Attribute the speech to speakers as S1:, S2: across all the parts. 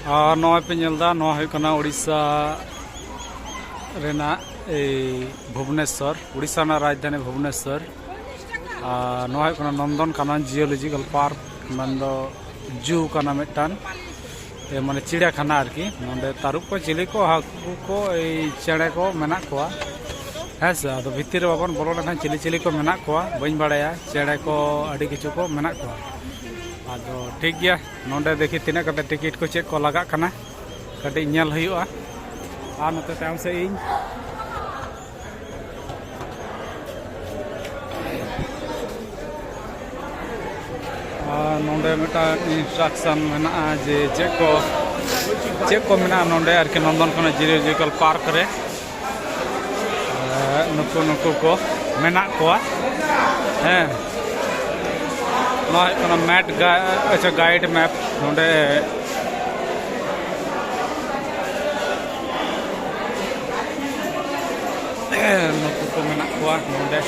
S1: और नॉय पे नेलदा उड़ीसा रेना भुवनेश्वर उड़ीसा राजधानी भुवनेश्वर नंदनकानन जियोलॉजिकल पार्क मनदो जू काना मिटान माने चिड़ियाखाना आरकी नोंडे तारुब को चिली को हाकू को चेड़े को मेना कोआ हेसे आदो भितर बाबन बोलो लेखान चिली चिली को मेना कोआ बइन बाड़ाया चेड़े को अड़ी किछु को मेना कोआ आदो ठीक गया नोंडे देखी तिना कते टिकट को चेक को लगा कना कटे नेल हुआ आ नते ताम से इन नोंडे मिटा इंस्ट्रक्शन मेना जे चेक को मेना नोंडे आरके नंदनकानन जियोलॉजिकल पार्क रे नुकु नुकु को मेना कोआ हैं नॉय कोना मैट अच्छा गाइड मैप नोंडे नुकु को मेना कोआ नोंडे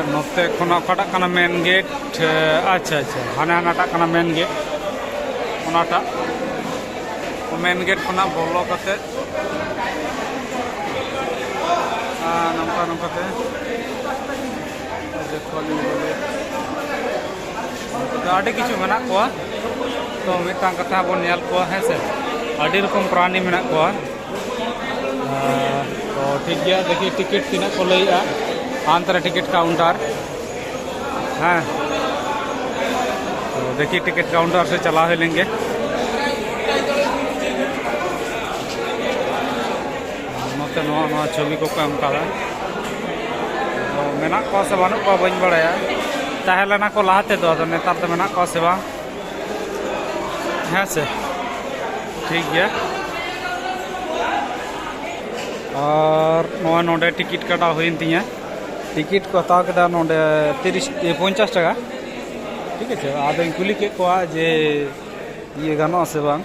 S1: नोते कोना काटा कना मेन गेट अच्छा अच्छा हाना हानाटा कना मेन गेट ओनाटा मेन गेट कोना बोलो कते नंका नंकाते देखो बोले आडी किछु मेना कोआ तो मिटांग कथा बोन नेल कोआ है से आडी रकम प्राणी मेना कोआ तो ठीक गया देखिए टिकट तिना को लइआ आंतरा टिकट काउंटर हाँ तो देखिए टिकट काउंटर से चला हुए लेंगे नोते नवा छवि को एम का तो मेना को से बानु को बइन बड़ाया ताहेलेना को लाते दो तो नेतार तो मेना को से बा हाँ से ठीक गया और नवा नोडे टिकट काटा हुइन तिया टिकट को हत्या के नोडे 50 टाका ठीक है आदो कुली के को जे ये गानो से बांग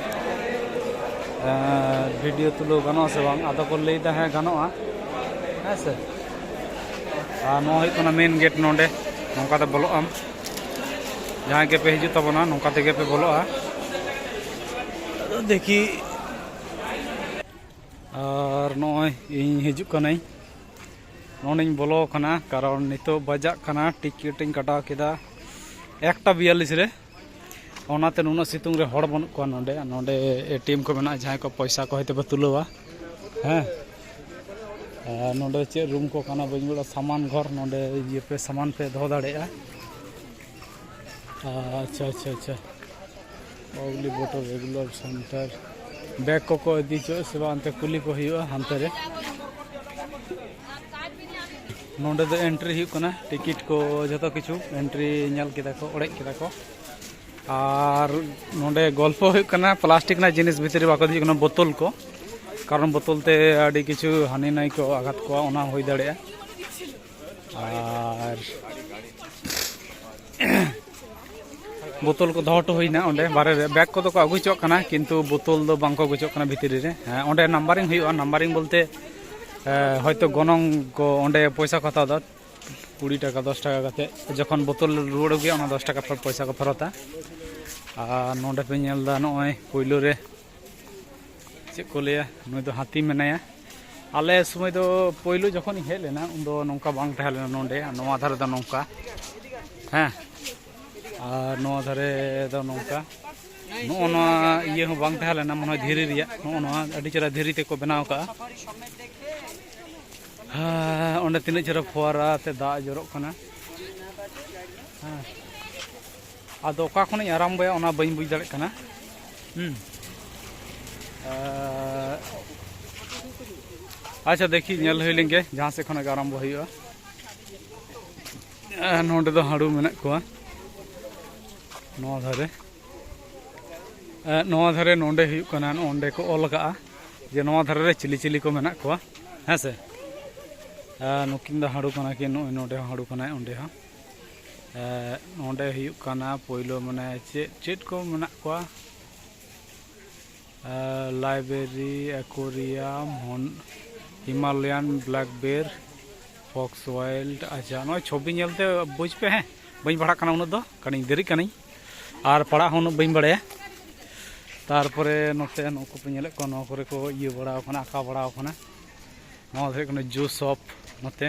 S1: वीडियो तुलो गानो से बांग आदो को लेदा है गानो है से नो है कोना मेन गेट नोडे नोका तो बोलो आम जहां के पे हिजु तबना नोका ते के पे बोलो देखी और नोय इन हिजु कनाई नोंडिन बोलो कना कारण नितो बजा कना टिकट इन कटाव केदा 1:42 रे ओनाते नुना सितुंग रे हड़ बनु को नोंडे एटीएम को मेना जहां को पैसा को हते तुलवा हैं नोंडे चे रूम को कना बजबड़ा सामान घर नोंडे ये पे सामान पे दो दाड़ेया अच्छा अच्छा अच्छा ओगली बोटो रेगुलर सेंटर बैग को इदी चो सेवा अंते कुली को हुआ हंते रे नोंडे दो एंट्री हुई कना टिकट को जतो किछु एंट्री नेल केदा को ओड़े केदा को और नोंडे गल्प हुई कना प्लास्टिक ना जिनिस भीतर बाको दी कना बोतल को कारण बोतल ते आडी किछु हानि नाई को आघात को ओना होई दाड़ेया और बोतल को दोहटो हुईना ओंडे बारे रे बैग को तो को अगुचो कना किंतु बोतल दो बांको गुचो कना भीतर रे ओंडे नंबरिंग हुई नंबरिंग बोलते হয়তো গনং को ओंडे पैसा को हत्या 20 टाका 10 टाका कते जखन बोतल रुड़ गया 10 टाका पर पैसा को फरता और नोंडे पे नेलदा नय पहिलो रे चे को लेया नय दो हाथी मेनाया आले समय दो पहिलो जखन हेज लेना उन दो नोंका बांग तहे लेना नोंडे नोवा धारे दो नोंका हैं और नोवा धारे दो नोंका नो ये हो बांग तहे लेना मन धीरे रिया नो अडी चरा धीरे ते को बनाव का हाँ ओंडे तीन चरा फुआरा ते दा जरो कना हाँ आदो ओका खन आराम बया ओना बइन बुझ दाड़े कना अच्छा देखी नेल हुई लेंगे जहाँ से खन आरम्भ हुआ नोंडे दो हाड़ू मेना कोआ नोआ धारे नोंडे हुई कना ओंडे को ऑल का जे नोआ धारे रे चिली चिली को मेना कोआ हैं से नुकिन दा हाड़ू कना कि नोंडे हाड़ू कना ओंडे हा नोंडे हुई कना पहिलो माने चेट को मेना कोआ लाइब्रेरी एक्वेरियम हिमालयन ब्लैक बेर फॉक्स वाइल्ड अच्छा नॉय छवि नेलते बुझ पे हैं बई पढ़ा कना उन दो कनी देरी कनी और पढ़ा हूँ बी बड़े तारपरे नोते नुकु पे नेले को नो करे को इये बड़ा खाना आका बड़ा खाना नो धरे को जू शॉप नोते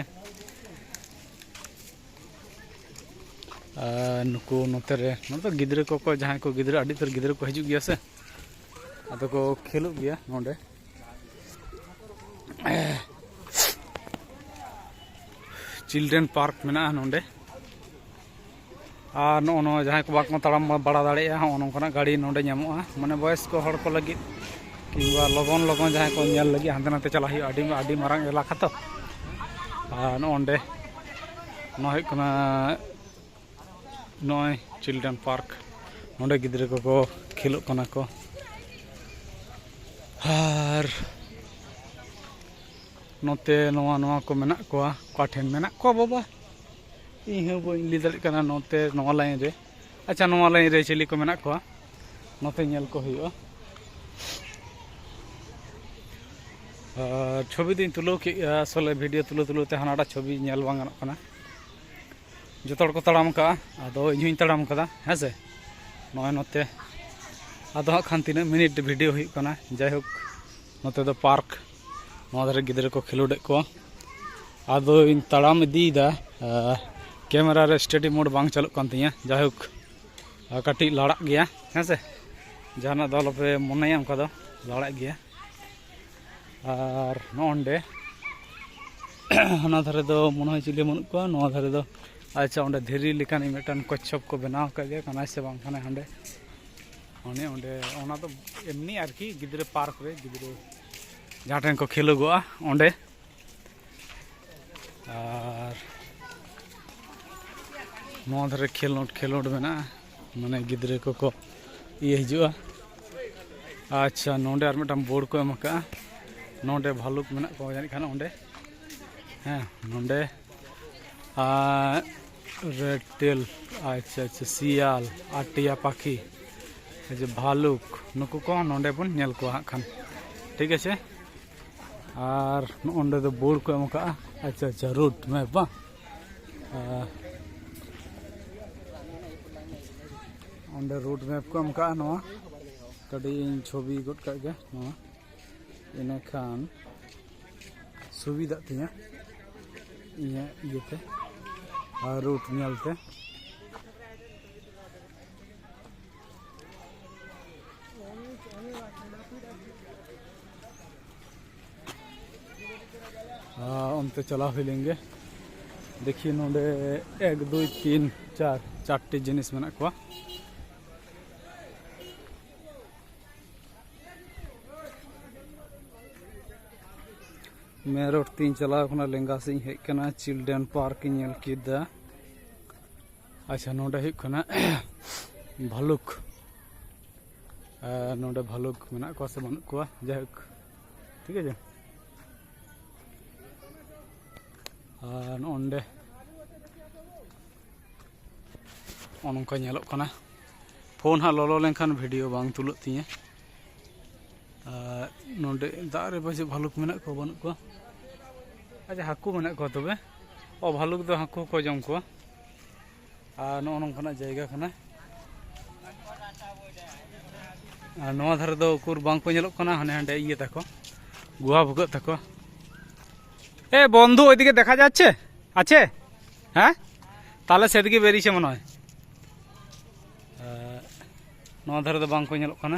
S1: नुकु नोते रे नोते गिद्रे को जहां को गिद्रे अड़ी तर गिद्रे को हिजु गया से अदो को खेलु गया नोंडे चिल्ड्रेन पार्क मेना नोंडे और नो जहां को बाको तड़ाम बड़ा दाड़े नौका गाड़ी नोंडे नामोगा माने बयस को हड़ को लगी कि लगन लगन जहां को नेल लगी हांते नाते चला अड़ी मारांग एलाका तो नोंडे नॉय चिल्ड्रेन पार्क नोंडे गिद्रे को खेलो कना को और नोते नवा को मेना को काठेन मेना को बाबा इह बी लै दाड़ा नोते नवा लाइन रे अच्छा नवा लाइन रे चिली को मेना को नोते नेल को हुआ छवि दिन तुलो कि असले वीडियो तुलो ते हानाटा छवि नेल बांग गानोग कना जोतोड़ को तड़ाम का आदो इᱧ तड़ाम कदा हैं से नॉय नोते आदो हाँ खान तीन मिनिट वीडियो हुई कना जायहोक नोते दो पार्क नवा धारे गिद्रे को खेलोडे को आदो इन तड़ाम इदीदा कैमरा रे स्टडी मोड बांग चलो कान तिया जायहोक काटी लाड़ा गया हैं से जहाना दल पे मनाया उनका दो लाड़ा गया और नोंडे हना धारे दो मन चिली मन को नवा धारे दो अच्छा ओंडे धीरी लेकान मिटन कच्छप को बनाव का गया कना से बांग खाने हांडे ओने ओंडे ओना तो एमनी आरकी गिद्रे पार्क रे गिद्रे जहां ठेन को खेलोगोआ ओंडे और नवा धारे खेलोड मेना माने गिद्रे को ये हिजुआ अच्छा नोंडे और मिटन बोर्ड को एमका नोंडे भालुक मेना को जानि खाना ओंडे हैं नोंडे रेड टेल अच्छा अच्छा सियाल आटिया पाखी अच्छा भालुक नुकु को नोंडे बन नेल को खान ठीक है और नोंडे दो बोर्ड को एमका अच्छा अच्छा रूट मैप बा ओंडे रूट मैप को एमका नवा कड़ी छवि गड का गे नवा इने खान सुविधा तिया इया इयते और रूट नेलते उनते चला हुई लेंगे देखिए नोंडे 1 2 3 4 4टी जिनिस मेना को मैं रोड 3 चला लेंगा से हेकना चिल्ड्रेन पार्क नेल किदा अच्छा नोंडे हेकना भालुक नोंडे भालुक मेना को से बन को जायक ठीक है और नोंडे ओनका नेलोग कना फोन हा लोलो लेनखान वीडियो बांग तुलुग तिया नोंडे दारे बजे भालुक मेना को बन को अच्छा हाकू मेना को तबे ओ भालुक दो हाकू को जम को नो नोंकना जायगा खाना नवा धारे दो कुर बांग को नेलोग कना हाने हांडे इये ताको गुहा भुगत ताको ए बंधु ओइदिके देखा जाच्छे आछे हाँ ताहले सेदिके बेरिয়েছে মনে হয় नवा धारे दो बांग को नेलोग कना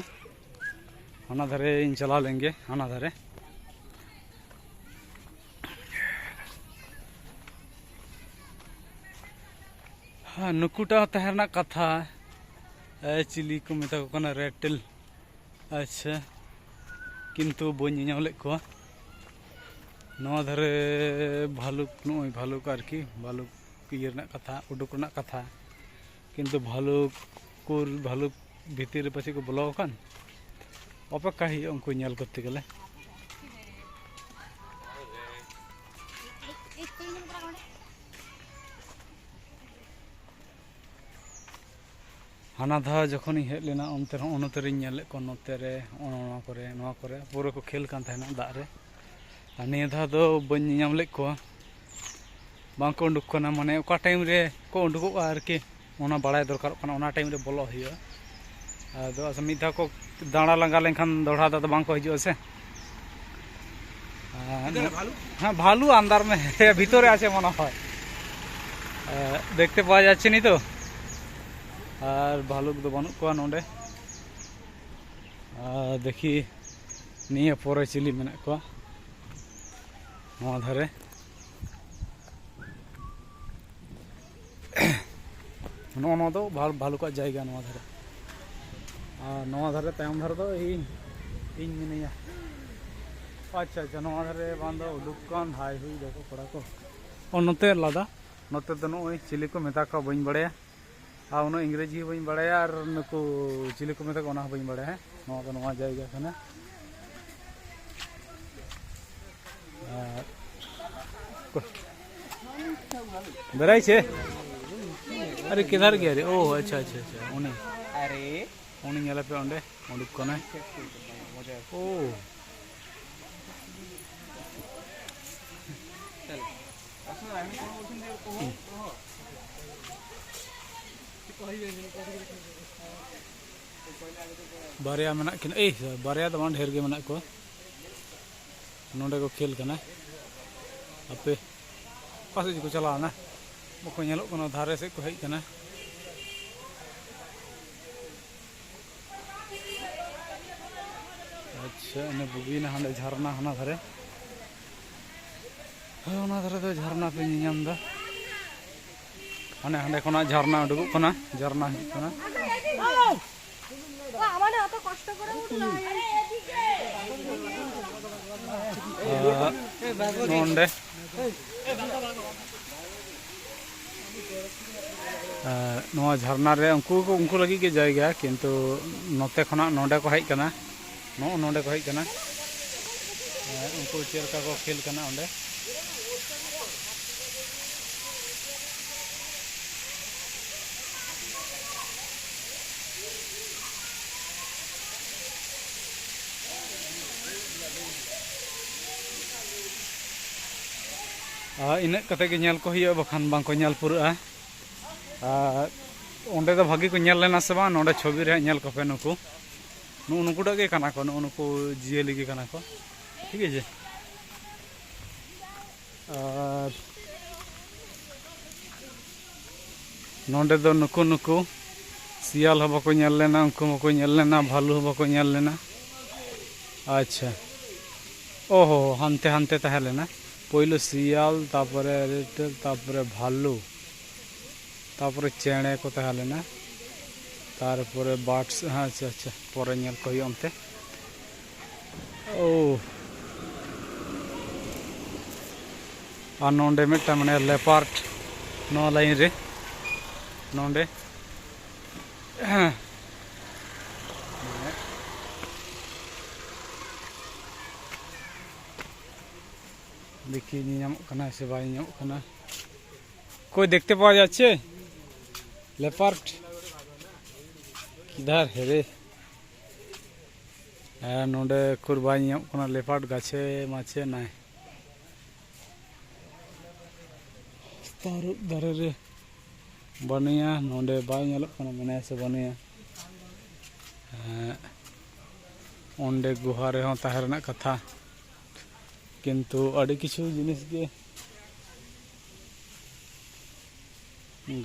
S1: हाना धारे इन चला लेंगे हाना धारे हाँ नुकुटा तहरना कथा चिली को मेता को कना रेटेल अच्छा किंतु बन नाम को नवा धारे भालुक नई भालुक आरकी भालुक इयर कथा उडुक कथा किंतु भालुक भीतर पाचे को बोलो अपेक्षा ही उनको नेल करते गले हाना धा जखन हेज लेना उनते उनते को नोते रे पूरा को खेल कान तहना दाग रे निया धा दो बन नाम ले को बांको उडुक कना माने ओका टाइम रे को उडुकोगा आरकी ᱚᱱᱟ ᱵᱟᱲᱟᱭ ᱫᱚᱨᱠᱟᱨᱚᱜ ᱠᱟᱱᱟ ᱚᱱᱟ ᱴᱟइम ᱨᱮ ᱵᱚᱞᱚ ᱦᱩᱭᱩᱜᱼᱟ ᱟᱫᱚ ᱢᱤᱫ ᱫᱷᱟᱣ ᱠᱚ दाड़ा लंगा लेकिन दोहरा दादा बांग को हिजुआ से हाँ भालू अंदर में है भीतर आछे मना है देखते पाওয়া যাচ্ছে নি তো আর ভালুক তো বানুক কোয়া নন্ডে দেখি নিয়ে পরে চিলি মেনা কোয়া নয়া ধারে নয়া দো ভালুক জায়গা নয়া ধারে नवा धारे तायम धारे तो इन मिनिया अच्छा अच्छा नवा धारे बांधो दुकान हाई हुई देखो पड़ा को और नोते लादा नोते तो नोई चिली को मेता का बइन बड़े आ उनो इंग्रेजी बइन बड़े और नुको चिली को मेता को ना बइन बड़े है नवा तो नवा जाएगा खाना बेराई छे अरे किधर गया रे ओ अच्छा अच्छा अच्छा उन्हें अरे उन्हें ñela pe onde onduk kona ओ बारिया मना किन ए बारिया तो ढेर गे मना को नोंडे को खेल कना अपे पासे को चला ना बको ñelo कोना धारे से को हेज कना अच्छा इन्हें बुबीना हाँ झरना हाना धारे हाँ धारे तो झरना पे नियम दा हाने हांडे कोना झरना उडुगुग कना झरना हिजुग कना नोंडे नोआ झरना रे उनको लगी के जाएगा किंतु नोते खना नोंडे को हेज कना नोंडे को हेज कना उनको चेलका को खेल कना ओंडे इन कते के ñel को हियो बखान बांग को ñel पुरा ओंडे तो भागी को ñel लेना से बा नोंडे छवि रे ñel को पे नुको नुकुटा के कना को नुको जियली के कना को ठीक है जे नोंडे दो नुको नुको सियाल हो बको ñel लेना उनको मको ñel लेना भालू हो बको ñel लेना अच्छा ओहो हानते हानते तहे लेना पहले सियाल तापरे रेटल तापरे भालू तापरे चेणे को तहे लेना तारपरे बाट्स हाँ अच्छा अच्छा परे ñel को हियो onte ओ आ नोंडे मिटा माने लेपार्ड नो लाइन रे नोंडे देखिए ᱧᱟᱢᱚᱜ ᱠᱟᱱᱟ ᱥᱮ ᱵᱟᱭ ᱧᱟᱢᱚᱜ ᱠᱟᱱᱟ कोई देखते पाওয়া যাচ্ছে लेपार्ड किधर है रे नोंडे कुर बाय ᱧᱟᱢᱚᱜ ᱠᱟᱱᱟ लेपार्ड गाछे माछे नाय तारुब दारे रे बनिया नोंडे बाय ᱧᱮᱞᱚᱜ ᱠᱟᱱᱟ मने से बनिया ओंडे गुहा रे हों ताहे रना कथा किंतु अड़ी किछु जिनिस के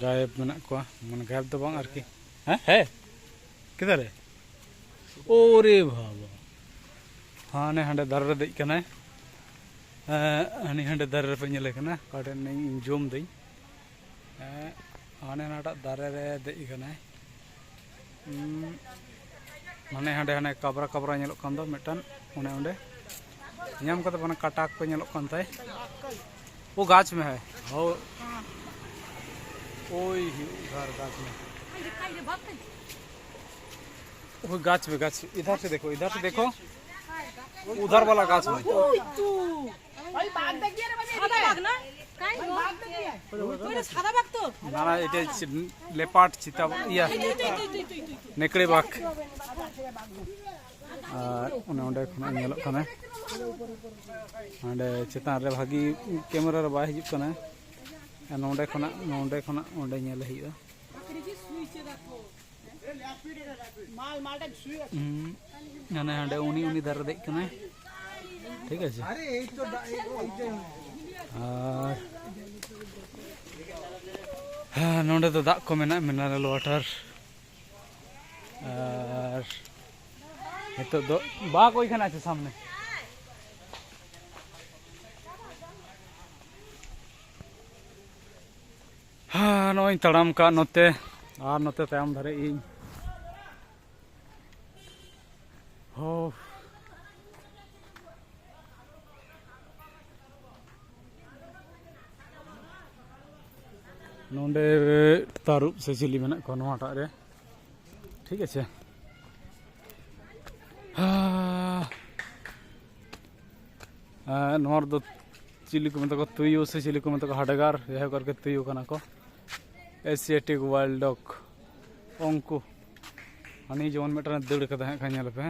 S1: गायब मेना को मन गायब तो बांग आरकी है किधर है ओरे बाबा हाने हांडे दर रे देज कना हानी हांडे दर रे पे ñele कना काटे नहीं जोम दई हाने नाटा दर रे देज कना माने हांडे हाने काबरा काबरा ñelok kan दो मिटन ओने ओंडे ñam कते बना काटाक को ñelok kan ताय वो गाछ में है हो ओई घर गाछ में वो गाछ में गाछ इधर से देखो उधर वाला गाछ में ना ना इटे लेपार्ड चीता या नेकड़े बाघ उन्हें ओंडे खना ñelok kana ओंडे चेतान रे भागी कैमरा रे बाय हिजुग kana नोंडे खना ओंडे ñele हियो ᱦᱟᱱᱮ ᱦᱟᱸᱰᱮ ᱩᱱᱤ ᱫᱟᱨᱮ ᱫᱮᱡ ᱠᱟᱱᱟᱭ ᱴᱷᱤक আছে ᱟᱨ ᱦᱮᱸ ᱱᱚᱰᱮ ᱫᱚ ᱫᱟᱜ ᱠᱚ ᱢᱮᱱᱟᱜᱼᱟ ᱢᱤনারেল ওয়াটার আর নিতোᱜ ᱫᱚ বাঘ ওইখানে আছে সামনে ᱦᱮᱸ ᱱᱚᱜᱼᱚᱭ ᱛᱟᱲᱟᱢ ᱠᱟᱜ ᱱᱚᱛᱮ ᱟᱨ ᱱᱚᱛᱮ ᱛᱟᱭᱚᱢ ᱫᱷᱟᱨᱮ ᱤᱧ ᱦᱳ नोंडे तारुब से चिली मेना को नोटाग रे ठीक है नोर दो चिली को मतलब को तुयु से चिली को मतलब हाडगार यह करके तुयु कना को एशियाटिक वाइल्ड डॉग उनको हनी जवन मेटन दड़ कदा है खाने पे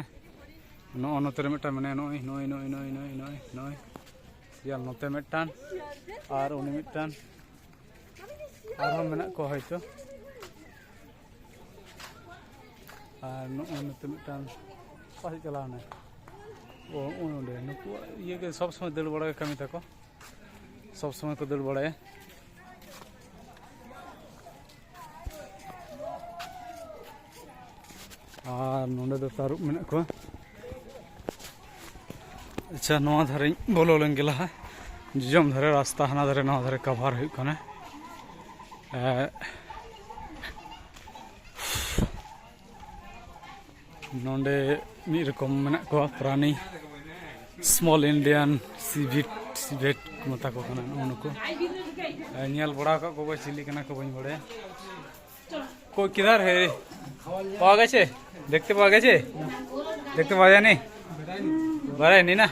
S1: नो नोते मेटन मने नोई नोई नोई नोई नोई नोई नोई या नोते मेटन और उनी मेटन आरो मेना को हयतो और नोते मेटन पासे चलाना ओ उनडे नुकु ये के सब समय दड़ बड़ा कमी तको सब समय को दड़ बड़ा और नोंडे दो तारुब मेना को अच्छा नवा धारे बोलो लन गेला है जम धारे रास्ता हना धारे नवा धारे कवर हुई कने नोंडे मी रकम मेना को प्राणी स्मॉल इंडियन सीवेट मता को कना उनको नियल बड़ा का को चिली कना को बኝ बड़े कोई किधर है पावा गए देखते पावा गए देखते पावा जाए नहीं बारे नहीं ना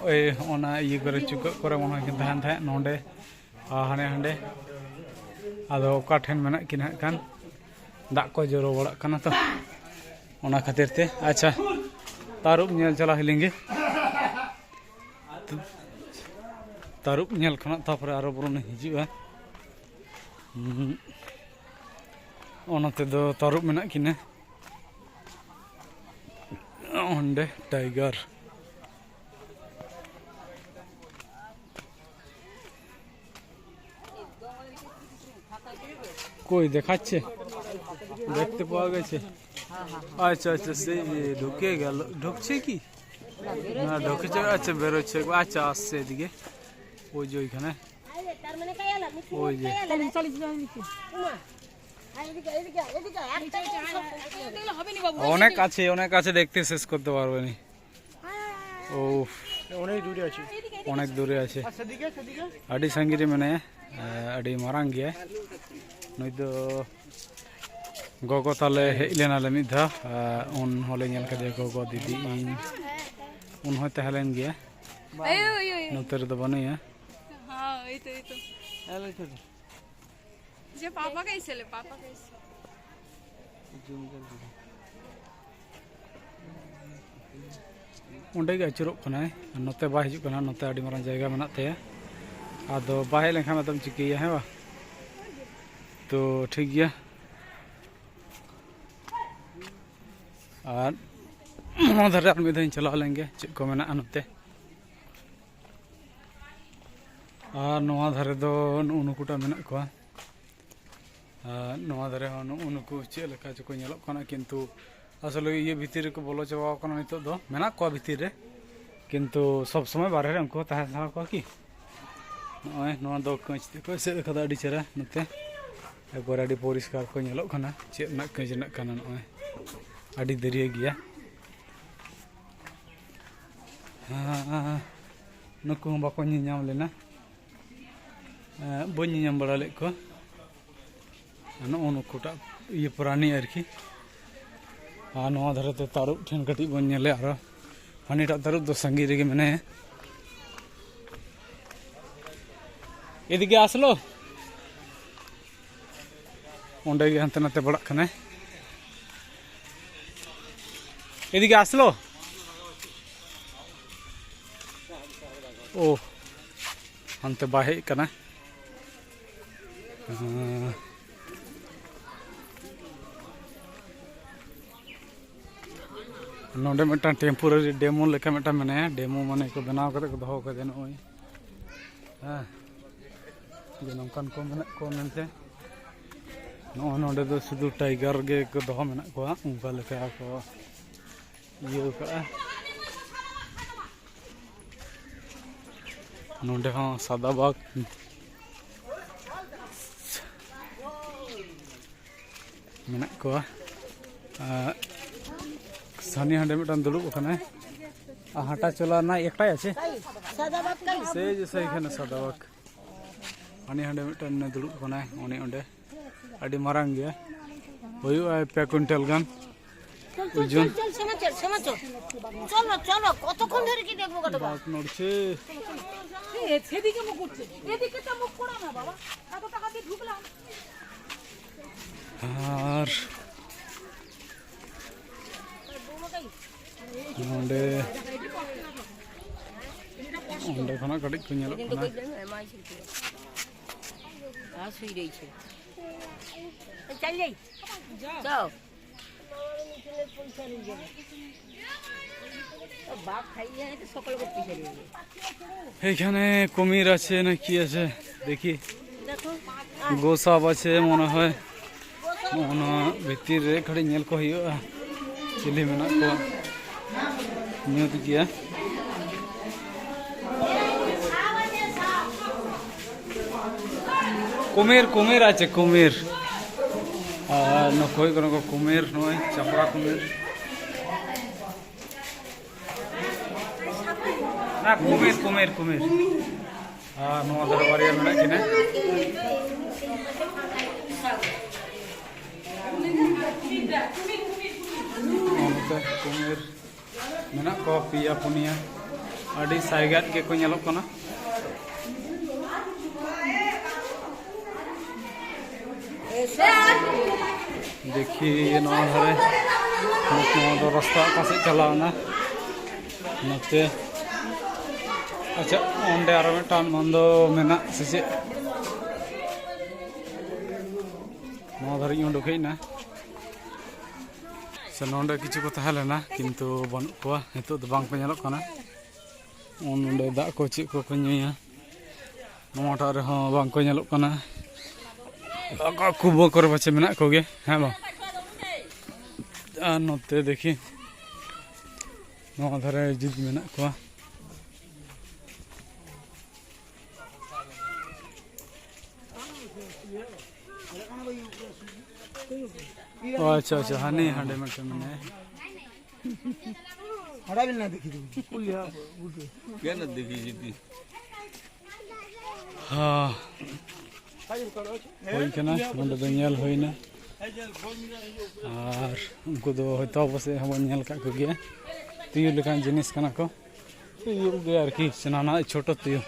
S1: ओए ओना ये करे चुक करे मन के धान था नोंडे हाने हांडे आदो का ठेन मेना किना कान दाग को जोरो बड़ा कना तो ओना खातिर ते अच्छा तारुब नेल चला हिलेंगे तारुब नेल खना तापर आरो बरन हिजुआ ओनाते दो तारुब मेना किना ओंडे टाइगर कोई देखाচ্ছে দেখতে পাওয়া গেছে আচ্ছা আচ্ছা সেই ঢুকে গেল ঢুকছে কি না ঢুকেছে আচ্ছা বের হচ্ছে আচ্ছা আসছে এদিকে ওই যে ওইখানে ওই যে অনেক আছে দেখতে শেষ করতে পারবে না ও অনেক দূরে আছে আডি সাঙ্গিরে মানে আডি মারাং গিয়া নই তো गगो ताले हेलेना ले मिधा उन होले नेल कदे गगो दीदी इन उन होते हेलेन गया नोतर तो बनेया हां ए तो हेले तो जे पापा कैसे जूम कर दे उंडे गे अचुरो कना नोते बा हिजु कना नोते आडी मारन जायगा मेना ते आदो बाहे लेखा मतम चिकिया है बा तो ठीक गया और धारे मिद चला लेंगे चेक को मेना नोते और नवा धारे दो नुकुटा मेना को नवा धारे नुकु चेक लेका जो को नेलोक कना किंतु असले ये भीतर को बोलो चावा कना नितो दो मेना को भीतर रे किंतु सब समय बाहर रे उनको ताहे था को कि नय नवा दो कच को से खदा अडी चेरा नते एकबार अडी परिष्कार को नेलोक कना चेक ना कजना कना नय अड़ी दरिया गया नुकु बाको नियाम लेना बन नियाम बड़ा ले को नुकुटा ये प्राणी आरकी नवा धारे ते तारुब ठेन कटी बन नेले आरो हानिटा तारुब दो संगी रेगे मने एदिके आसलो ओंडे गे हंते नाते बड़ा कने एदिके आसलो ओ हंते बाहे कना नोडे मिट्टान टेम्पोरारी डेमो लेका मिट्टान मेनाया डेमो माने को बनाव कते को दोहो कदे नोय हां जे नोंकान को मेना को मेनते नोडे दो सुदु टाइगर गे को दोहो मेना को उनका लेका को ये का नोडे हां सादा बाग मेना को सानी हांडे मिट्टान दुड़ुब खाना हाटा चला ना एकटाई आछे से जैसे एखाने सादाबाग हानी हांडे मिट्टान दुड़ुब खाना उनी ओंडे आडी मारांग गया हुयुआ 2 कुइंटल गान ओजन
S2: চলো চলো কতক্ষণ ধরে কি দেখবো কত
S1: बात नड़ছে
S2: সেদিকে মুখ করছে এদিকে তো মুখ করো না বাবা এত টাকা দিয়ে ঢুকলাম
S1: আর ओंडे ओंडे खाना कटिक को नेलो खाना
S2: आ सुई रही छे चल जाई जाओ बाप खाइए तो सकल को पीछे ले
S1: एखाने कुमिर आछे ना कि आछे देखी
S2: देखो
S1: गोसाब आछे मने हय ओना भितिर रे खड़ी नेल को हुयुआ चिली मेना को न्यूत किया कुमिर कुमिर आछे कुमिर नकोई कोनो को कुमिर नय चापड़ा कुमिर ना कुमिर कुमिर कुमिर नो दरबारिया मेना किने कुमिर मेना को पिया पुनिया आडी साइगात के को नेलो कना देखी नवा धरे नवा दो रास्ता कासे चलावना नते अच्छा ओंडे आरो मिटान मंदो मेना सेसे नवा धरे उडुकैना से नोंडे किछु को तहलेना किंतु बनु को हितो दो बांग को नेलो कना नोंडे दा को ची को न्यूया नोटा रे हो बांग को नेलो कना का कुबो कर बचे मेना कोगे हां बा नोते देखी नवा धरे जिद मेना को अच्छा अच्छा हानी हांडे में मने
S3: हड़ा भी ना देखी पुलिया
S4: क्या ना देखी जीती
S1: हां होई कना नोंडे दो नेल होइना आर उनको दो होतो बसे हम नेल का को गया तुयु लेकान जिनिस कना को तुयु गे आर की सनाना छोटो तुयु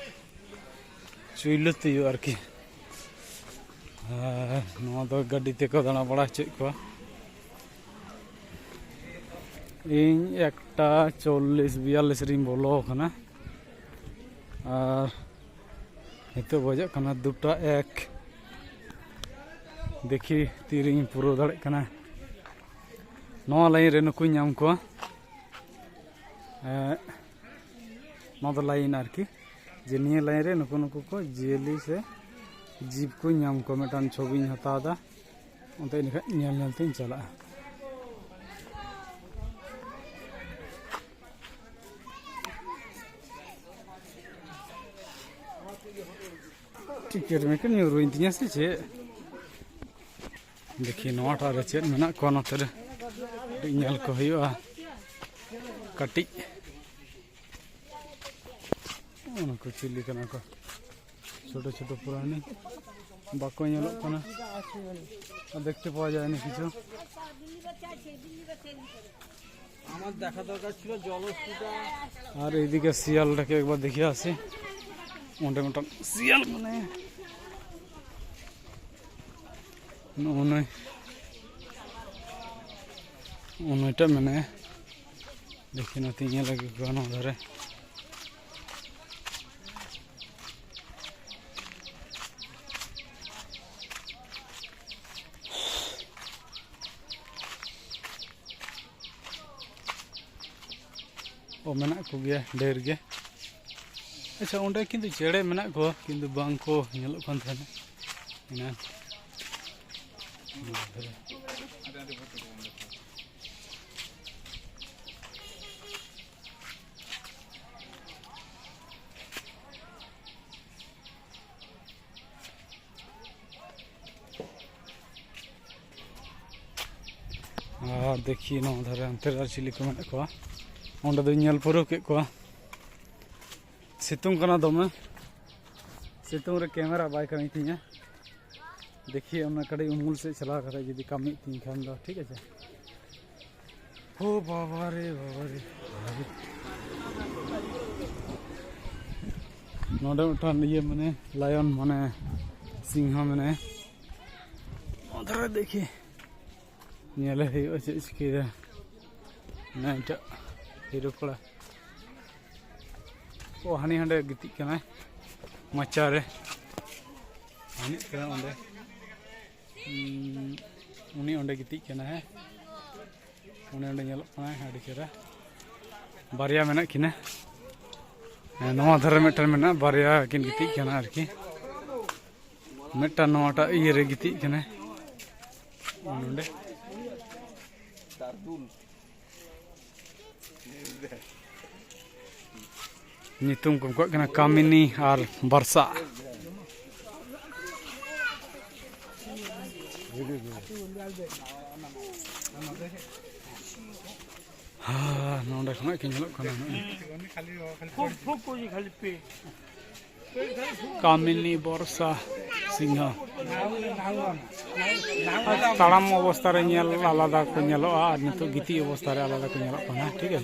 S1: चुइलो तुयु आर की नवा दो गाड़ी ते को दाना बड़ा चेक को इन एकटा 40-42 रिम बोलो खाना और हितो बजो खाना 2:01 देखी तीरिंग पुरो दाड़े खाना नवा लाइन रे नुकु नाम को नवा लाइन आरकी जे निये लाइन रे नुकु नुकु को जेली से जीप को नाम को मिटान छवि हतादा उनते इनका नेल नेलते चला टिकेट में के न्यू रोइन तिया से छे देखी नोटा रे चेत मेना को नते रे नेल को हुआ कटी उनको चिल्ली कना को छोटो छोटो पुरानी बाको नेलो कना देखते पाওয়া যায় না কিছু
S3: আমার দেখা দরকার ছিল জলস্ফীটা
S1: আর এইদিকে শিয়ালটাকে একবার দেখে আসি ওটা মোটা শিয়াল মানে ওটা মানে দেখি না তিন লাগে গান ধরে ᱚ ᱢᱮᱱᱟᱜ ᱠᱚᱜᱮᱭᱟ ᱰᱷᱮᱨ ᱜᱮ ᱟᱪᱪᱷᱟ ᱚᱸᱰᱮ ᱠᱤᱱᱛᱩ ᱪᱮᱬᱮ ᱢᱮᱱᱟᱜ ᱠᱚᱣᱟ ᱠᱤᱱᱛᱩ ᱵᱟᱝ ᱠᱚ ᱧᱮᱞᱚᱜ ᱠᱟᱱ ᱛᱟᱦᱮᱱᱟ ᱮᱱᱟᱱ আর দেখি নয় ধারে অন্তের আর চিলি কো মেনাক কোয়া ওন্ডে দো ñel পুরো কে কোয়া सितुंग कना दमे सितुंग रे कैमरा बाय कमी तिया देखिए हमने कड़ी उमुल से चला कर यदि कमी तीन खान दो ठीक है हो बाबा रे नोडे उठान ये मने लायन मने सिंह मने उधर देखिए ñele huyu चिकिरा ना इटा हिरो कोड़ा ओ हानि हंडे गिति कना मचा रे हानि कना ओंडे उनी ओंडे गिति कना है उनी ओंडे ñelok कना आडी चेरा बारिया मेना किना नवा धरे मेटन मेना बारिया किन गिति कना आरकी मेटा नवाटा इये रे गिति कना ओंडे नितुम को कना कामिनी और बरसा हाँ नोंडे खना कि ñelok kana कामिनी बरसा सिंह ताड़ाम अवस्था रे ñel आलादा को ñeloa और नितो गिति अवस्था रे आलादा को ñeloक kana ठीक है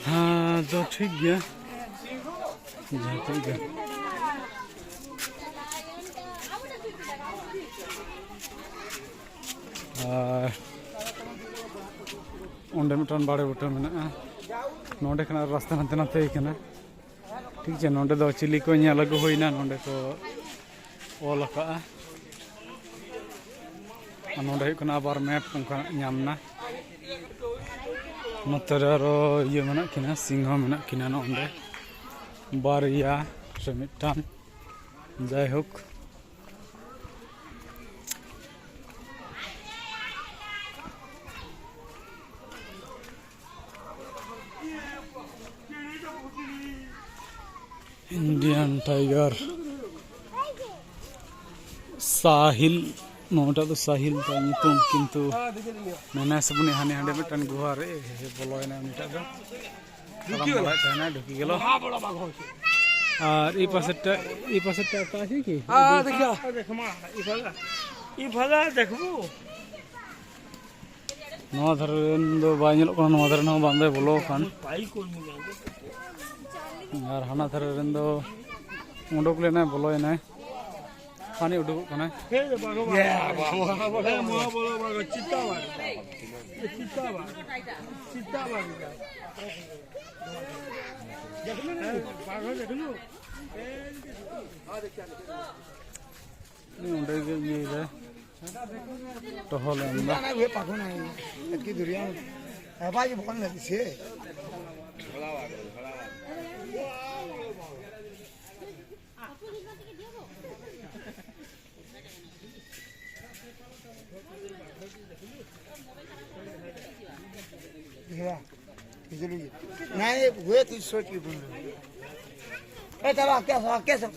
S1: हाँ तो ठीक है ठीक है ओंडे मिटन बाड़े बुटा मेना नोंडे खना रास्ता नते नते कना ठीक है नोंडे दो चिली को ñel agु होइना नोंडे को ऑल का नोंडे कना आबार मैप उनका ñamना नतरारो ये मना किना सिंह मना किना नोंडे बारिया से मिटान जाय होक इंडियन टाइगर साहिल नोटा तो साहिल ता नितुम किंतु मैंने सबने हाने हांडे मिटन गुहा रे बोलोयना मिटा दो तराम बड़ा थाना ढुकी गेलो और ई पासेटा ता छै की
S3: हां देखा देखमा ई फला देखबो
S1: नवा धरन दो बाय ñelok कोन नवा धरन बांदे बोलो खान
S3: पाई कोन मिला
S1: और हाना धरन दो उडोक लेना बोलोयना पानी उडुक कना
S3: हे बागो बागो चित्ता देखलो
S1: उडे के ये रे टहल अंदा
S3: ना वे पागो ना की दुनिया आवाज बोल ना से नहीं वे तो सोच के बोल ए तबा कैसा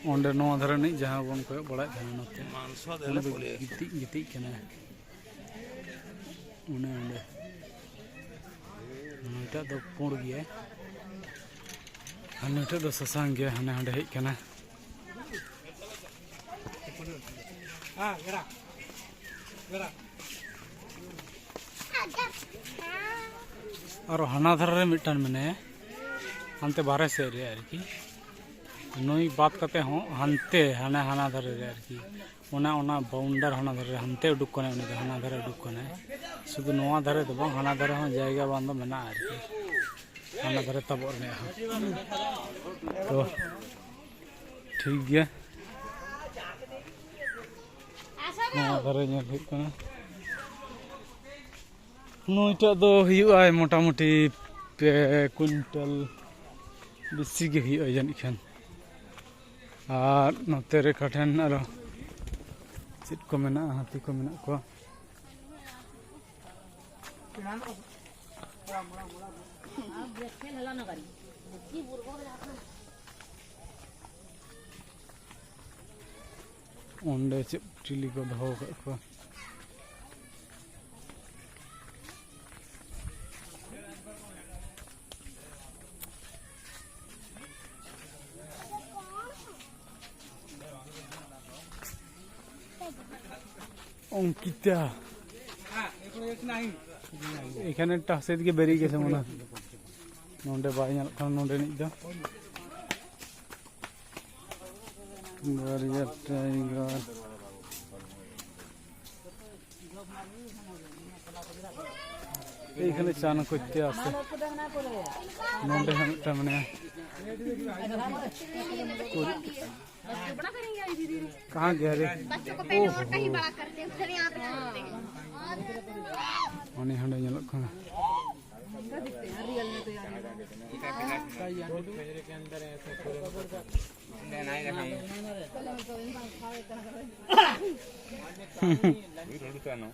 S1: ओंडे नवा धरे नहीं जहां बन को बड़ा थाना नते मानसो दे गिति कना उन्हें ओंडे नटा दो पुड़ गया नटा दो ससांग गया हने हंडे हेज कना
S3: हां गरा
S1: और हाना धरे मिटन मने हानते बारे से रे आरकी नई बात करते हो हानते हाना हाना धरे रे आरकी ओना ओना बाउंडर हाना धरे हानते उडुक कने उनी हाना धरे उडुक कने शुद्ध नवा धरे तो बांग हाना धरे हो जायगा बांध मेना आरकी हाना धरे तब और ने तो ठीक गया नवा धारे ñel हुई कना नुईटा दो हुई मोटामुटी 2 कुंटल बेसी गे हुई जानी खान और नोते रेखा ठेन आरो चेद को मेना हाथी को मेना को ओंडे चेद चिली को दहो को অঙ্কিতা এখানে একটা সেদিকে বেরিয়ে গেছে মনে হয় নোডে বাই ñal kan নোডে নিজ দা বারিয়া টাইগার এইখানে চান করতে আছে নোডে একটা মানে कहाँ गया रे
S5: बच्चों को पहले मोटा ही बड़ा करते हैं फिर यहाँ पे छोड़ते हैं
S1: अनि हंडे ñalok kana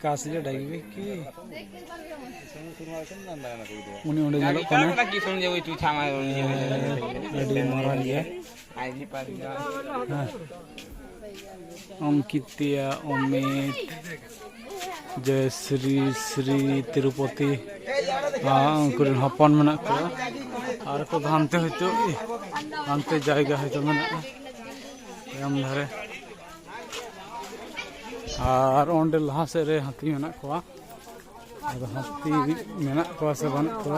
S1: कासिया डाइबे की उनी ओंडे ñalok kana
S3: की सुन जे तू छामा
S1: रेडी मारा लिया
S3: आईजी पर
S1: अंकितिया अमित जयश्री श्री तिरुपति उनकुर हपन मेना को और को धानते हयतो हानते जायगा हयतो मेना एम धारे और ओंडे लहा से रे हाथी मेना को हाथी मेना को से बन को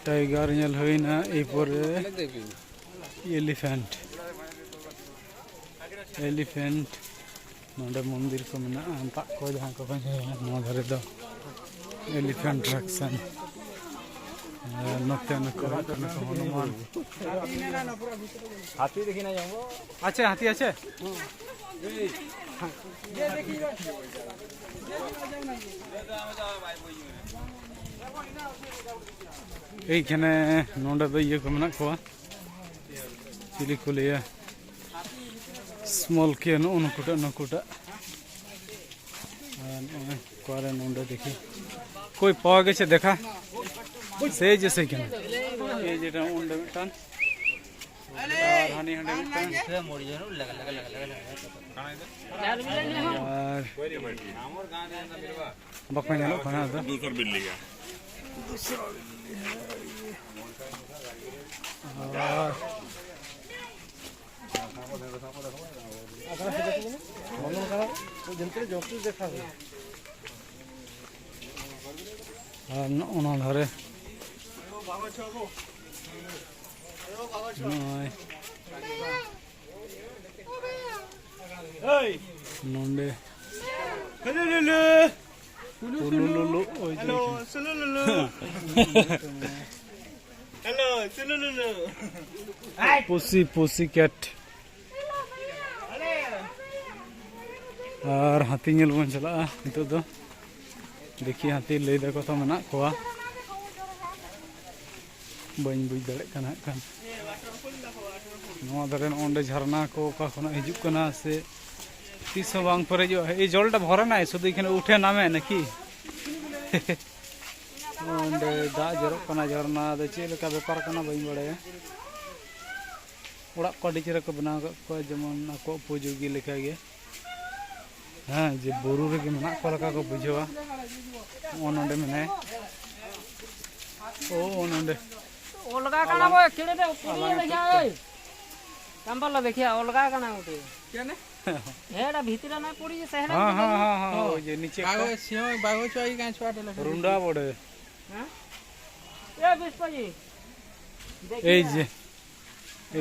S1: टाइगर ñel होइना ए परे एलिफेंट नोडे मंदिर को मेना अंता को जहां को नो धरे दो एलिफेंट रक्सन नोते न को हनुमान
S3: हाथी देखी ना जाऊंगा
S1: আছে হাতি আছে এইখানে নোডা দো ইয়ে কমনা কোয়া চিলি কুলিয়া स्मॉल के नकुटा कोरे नोंडे देखी कोई पावा गेছে देखा से जैसे क्या ये जेटा ओंडे मिटान और हानि हंडे मिटान
S3: से मोड़ी जनो लगा
S1: और बकमा जानो खाना तो
S4: दूसर बिल्ली का
S1: और ओना धरे नोंडे पुसी कैट और हाथी ñel बन चला नितो दो देखिए हाथी लई दको तो मेना कोआ बन बुझ दाड़े कना खान नवा धरे ओंडे झरना को का खना हिजुक कना से तीस बांग परेजो ए जलटा भरे ना शुद्ध एखाने उठे नामे नाकि ओंडे दा जरो कना झरना दे चेलका व्यापार कना बई बड़े ओड़ा को डिचरे को बना को जेमन को उपयोगी लेखा गे हाँ जे बुरु रे के मेना को लका को बुझवा ओनोंडे मेने ओ ओनोंडे
S6: ओलगा काना बो केड़े दे पुरी देखिया ओय कंबल देखिया ओलगा काना उठे हेड़ा भीतर ना पड़ी जे सहरा
S1: हाँ हाँ हाँ हाँ ওই যে নিচে
S6: बागो सियो बागो चोई का छुआटे लगे
S1: রুন্ডা পড়ে
S6: हां ए बिस्पाजी
S1: এই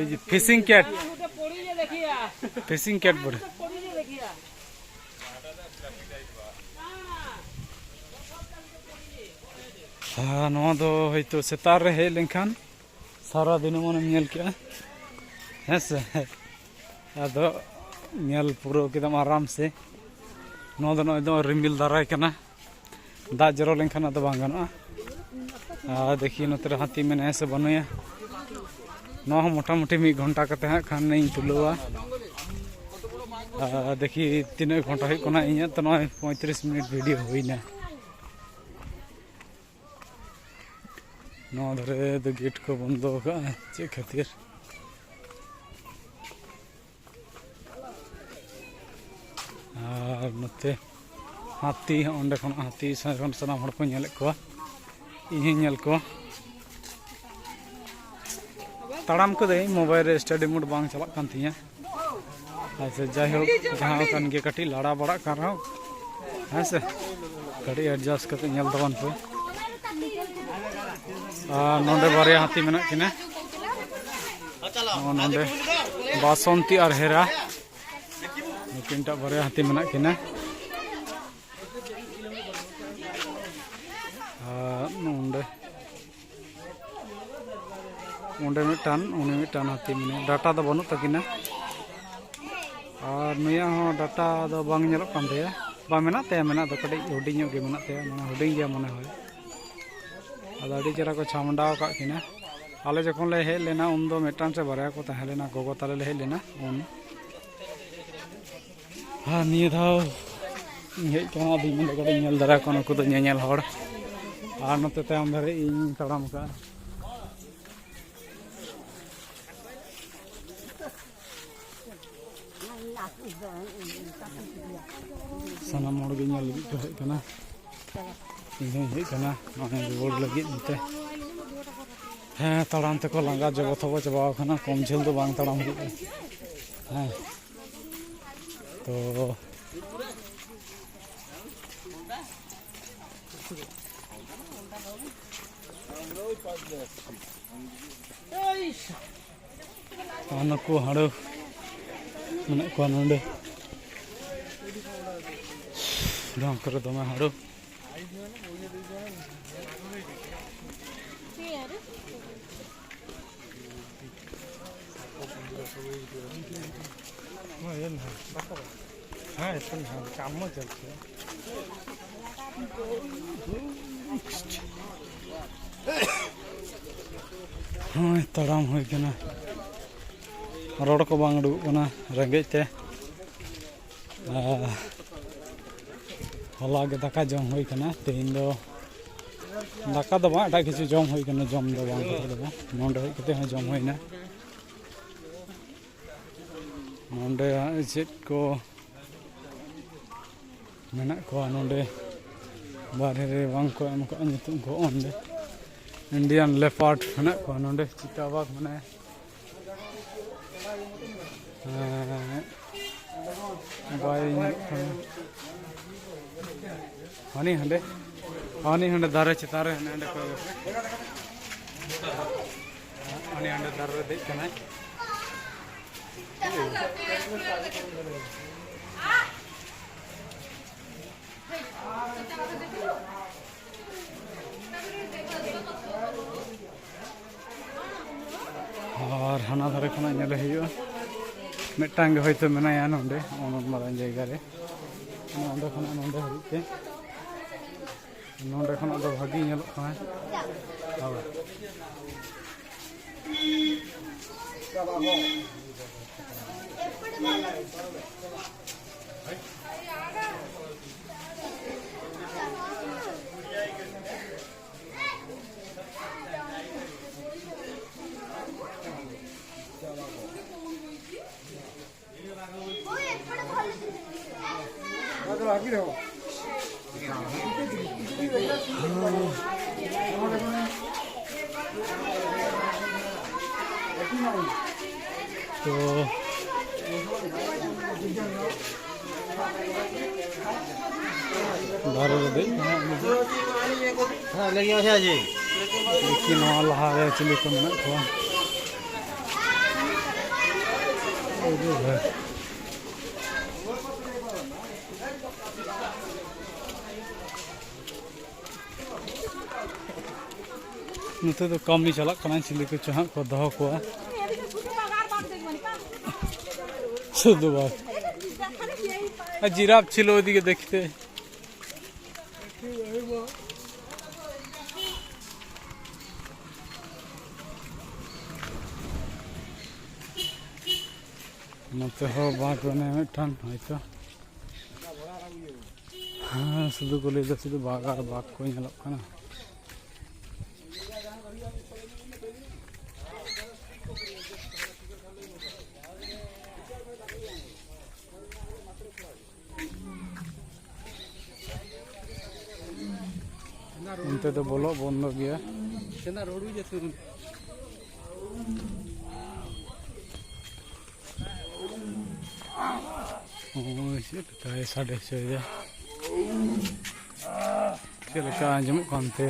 S1: যে ফিশিং ক্যাট
S6: उठे पड़ी जे देखिया
S1: ফিশিং ক্যাট পড়ে
S6: पड़ी जे देखिया
S1: हाँ नवा दो हयतो सेतार रे हेज लेनखान सारा दिन मने नेल के हैं से आदो नेल पूरा एकदम आराम से नवा दो एकदम रिमिल दाराय कना दा जरो लेनखान आदो बांग गनोआ देखिए नोते हाथी मेने से बनोया नवा मोटा मोटी 1 घंटा कते हां खान नहीं तुलवा देखिए 3 घंटा है कोना इया तो 35 मिनट वीडियो होइना नवा धरे तो गेट को बंद होगा चे खातिर और नते हाथी ओंडे खन हाथी साखन सनाम हड़ को नेल को इहि नेल को ताड़ाम को दे मोबाइल रे स्टडी मोड बांग चला कान तिया ऐसे जाय हो जहां कान के कटी लड़ा बड़ा कर रहा है से कटी एडजस्ट करके नेल दवन पे नोंडे बारे हाथी मेना किना नोंडे बासंती और हेरा तीनटा बारे हाथी मेना किना नोंडे ओंडे मिटान हाथी मेने डाटा दो बनु तकिना और नया हो डाटा दो बांग नेलो कान तेया बा मेना ते मेना दो कटी हुडिंग गे मेना ते माने हुडिंग गे मने होय आदा अड़ी चेरा को छामडाव का किना आले जखन ले हेज लेना उन दो मेटान से बारे को ताहे लेना गोगो ताले ले हेज लेना उन हाँ निये धाव हेज कना दी मन कटी नेल दरा कोन को तो नेल हड़ आर नते ताम धरे इन तड़ाम का सना मोड़ गे नेल लगी हेज कना ᱤᱧ ᱦᱮᱡ ᱠᱟᱱᱟ ᱱᱚᱜᱼᱚᱭ ᱨᱩᱣᱟᱹᱲ ᱞᱟᱹᱜᱤᱫ ᱱᱚᱛᱮ ᱦᱮᱸ ᱛᱟᱲᱟᱢ ᱛᱮᱠᱚ ᱞᱟᱸᱜᱟ ᱡᱚᱜᱚ ᱛᱚᱵᱚ ᱪᱟᱵᱟᱣ ᱠᱟᱱᱟ ᱠᱚᱢ ᱡᱷᱟᱹᱞ ᱫᱚ ᱵᱟᱝ ᱛᱟᱲᱟᱢ ᱦᱩᱭᱩᱜᱼᱟ ᱦᱮᱸ ᱛᱚ ᱱᱩᱠᱩ ᱦᱟᱲᱩ ᱢᱮᱱᱟᱜ ᱠᱚᱣᱟ ᱱᱚᱰᱮ ᱰᱚᱝ ᱠᱚᱨᱮ ᱫᱚᱢᱮ ᱦᱟᱲᱩ हाँ इतना काम चलते हाँ तड़ाम हो रोड को बांग उड़ूगना रेंगे ते हला के दाका जम हो तेहन दो दाका दो बा एटा किछु जम हो जम दो बांग नोंडे हेज जम होइना नोंडे चेक को मेना को नोंडे बारे रे बांग को एम को नितुम को ओंडे इंडियन लेपर्ड मेना को नोंडे चिताबाग माने बाय हनी हंडे दारे चितारे हंडे को हनी हंडे दारे देख कना और हाना धारे खना नेले हुआ मिटांग होयतो मेनाया नोंडे ओन मारान जायगा रे नोंडे खना नोंडे हरिते नोंडे खना दो भागी नेलो खाना आबा तो दारे रे देख
S3: हाँ लगी अच्छा जी
S1: लेकिन नवा लहा रे चिली को मेना कोआ ओरे भाई नते तो कम नहीं चला कना चिली को चाह को दह कोआ
S2: এদিকে শুধু বাগার বাগ দেখবেন কা
S1: শুধু বাস আর জিরাফ ছিল ওইদিকে দেখতে नते हो बाग बने मिठान हयतो हाँ शुद्ध को ले शुद्ध बाग और बाग को नेलोग कना उनते तो बोलो बंद गया
S6: केना रोड भी जैसे
S1: ताई साढ़े छः चलो क्या आंजम कांते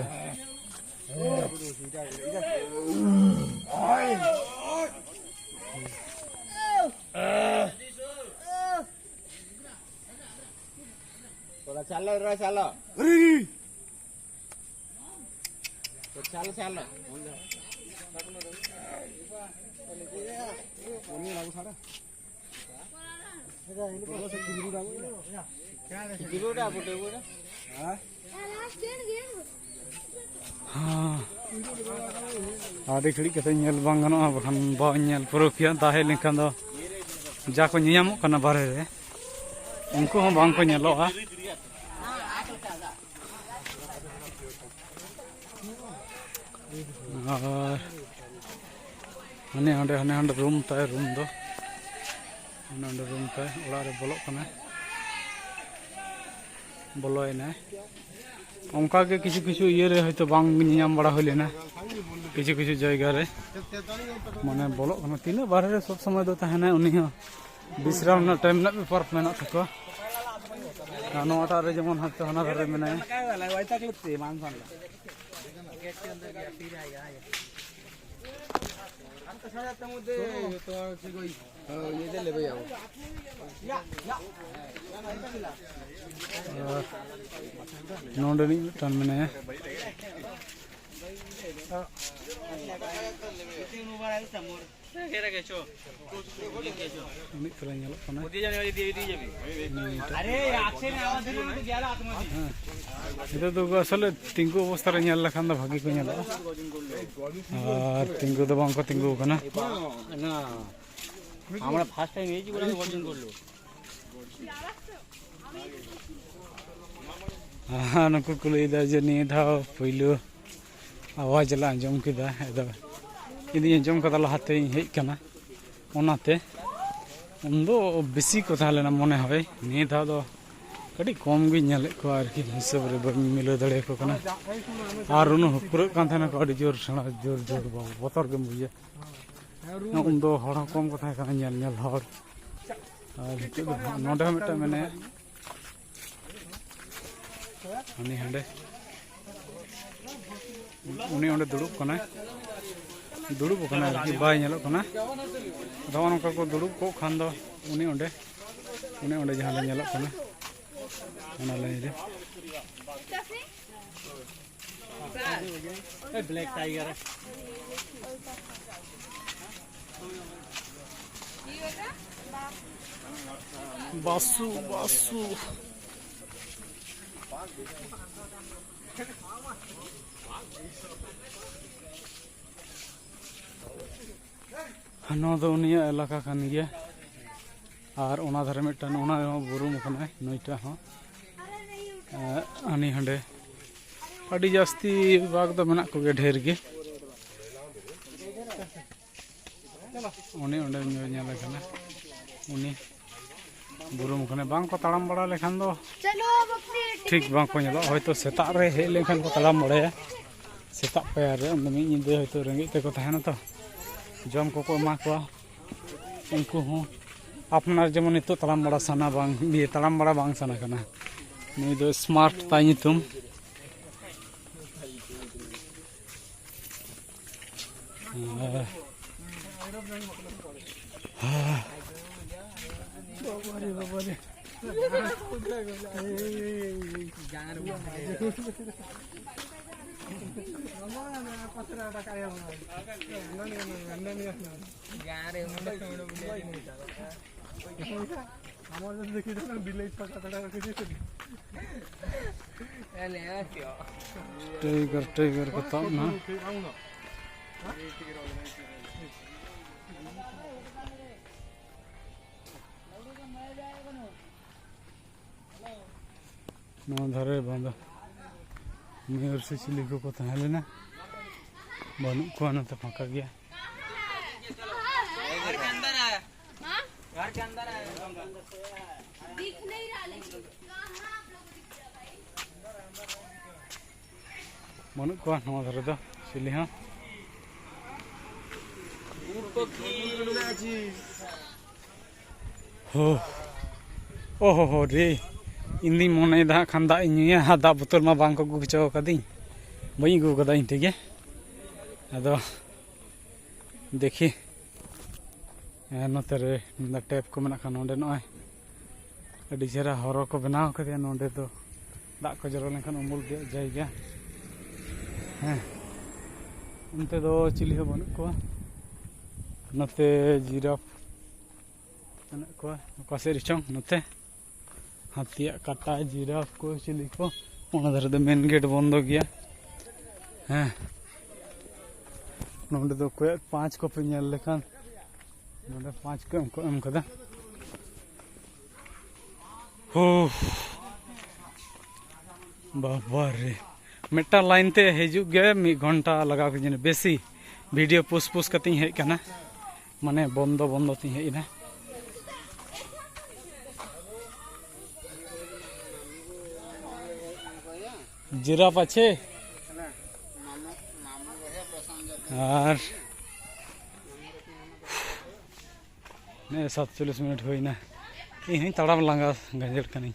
S3: थोड़ा चलो रे चलो तो चलो चलो
S1: हाँ आदि खड़ी कते नेल बांग गनोआ बखान बा नेल पुरो किया ताहे लेखान दो जा को नियामो कना बारे रे उनको हम बांग को नेलोआ और हने हंडे हने हंडे रूम ताय रूम दो हने हंडे रूम ताय ओड़ा रे बोलो कना बोलोय ना उनका के किसी किसी ये रे हयतो बांग नियाम बड़ा होले ना किसी किसी जगह रे माने बोलो कना तीन बारे रे सब समय दो तहना उनी हो विश्राम ना टाइम ना पेपर मेना थको कानो आटा रे जेमन हते हना रे मेना नोंडनी टन मेना उनी तरह नेलो कना
S6: अरे आछे ने आवाज में तो गेला आत्मा
S1: इधर तो असल तिंगु अवस्था रे नेल लखान द भागी को नेलो और तिंगु द बांग को तिंगु कना
S6: ना हमरा फर्स्ट टाइम एजी बोला वर्जन करलो
S1: हाँ नुकु कुले दा जे नि धा पहिलो आवाज ला अंजम किदा एदा इदी अंजम कदा लहाते हेज कना ओनाते उन्दो बेसी को थालेना मने होय नि धा दो कड़ी कम गी नेले को आरकी हिसाब रे बन मिलो दड़े को कना आर उनु हुकुर कान थाना को अडी जोर सणा जोर जोर बतर के बुझे उन्दो हड़ कम को था कना नेल नेल हड़ और नोडे मिटा मैंने हनी हंडे उनी हंडे दुड़ुब कना दुड़ुब कना आरकी बाय नेलो कना दवा नका को दुड़ुब को खान दो उनी हंडे जहां ले नेलो कना ओना ले रे
S6: ब्लैक टाइगर
S1: बासु बासु नो दो उनिया इलाका कान गया और ओना धरे मिटन ओना बुरुम कना नईटा हो आनी हंडे अड़ी जास्ती बाग दो मेना को ढेर गे उनी ओंडे नेला कना उनी बुरुम कने बांग को ताड़ाम बड़ा लेखान दो
S5: चलो अब अपनी
S1: ठीक बांग को नेलो होयतो सेता रे हे लेखान को ताड़ाम बड़ाया सेता पाया रे उन मी निदे होयतो रेंगे ते को तहना तो जम को एमा को उनको हो আপনার যেমন নিতো তাড়াম বাড়া সানা বাং দিয়ে তাড়াম বাড়া বাং সানা কানা নুই দো স্মার্ট তাই নিতুম टाइगर को तब ना धारे बांधा मेयर से चिली को तहलेना बनू को तो फाँका गया
S5: दिख नहीं रहा लेकिन
S1: बनू को धारे तो चिली हाँ हो ओहो हो रे इंदी मोने दा खान दा इन्या दा बोतल मा बांग को गुचो कदी बई गु कदा इन ठीक है अदो देखी नोतरे दा टैप को मना खान ओंडे नय अडी जरा हरो को बनाव कदे नोंडे तो दा को जरो लेखन उमुल दे जायगा हैं उनते दो चिली हो बनु को नोते जिराफ मना को कासे रिचों नोते हाथिया काटा जिराफ को चिली को ओना धरे दो मेन गेट बंद गया हैं नोंडे दो कोई 5 को पे नेल लेखान नोंडे 5 को एम कदा हो बाबा रे मेटा लाइन ते हेजु गे 1 घंटा लगा के जने बेसी वीडियो पुस कती हे कना माने बंद ती हे ना जिराफ अच्छे और ने 47 मिनट हुई ना इन तड़ाम लांगा गंजड़ कनी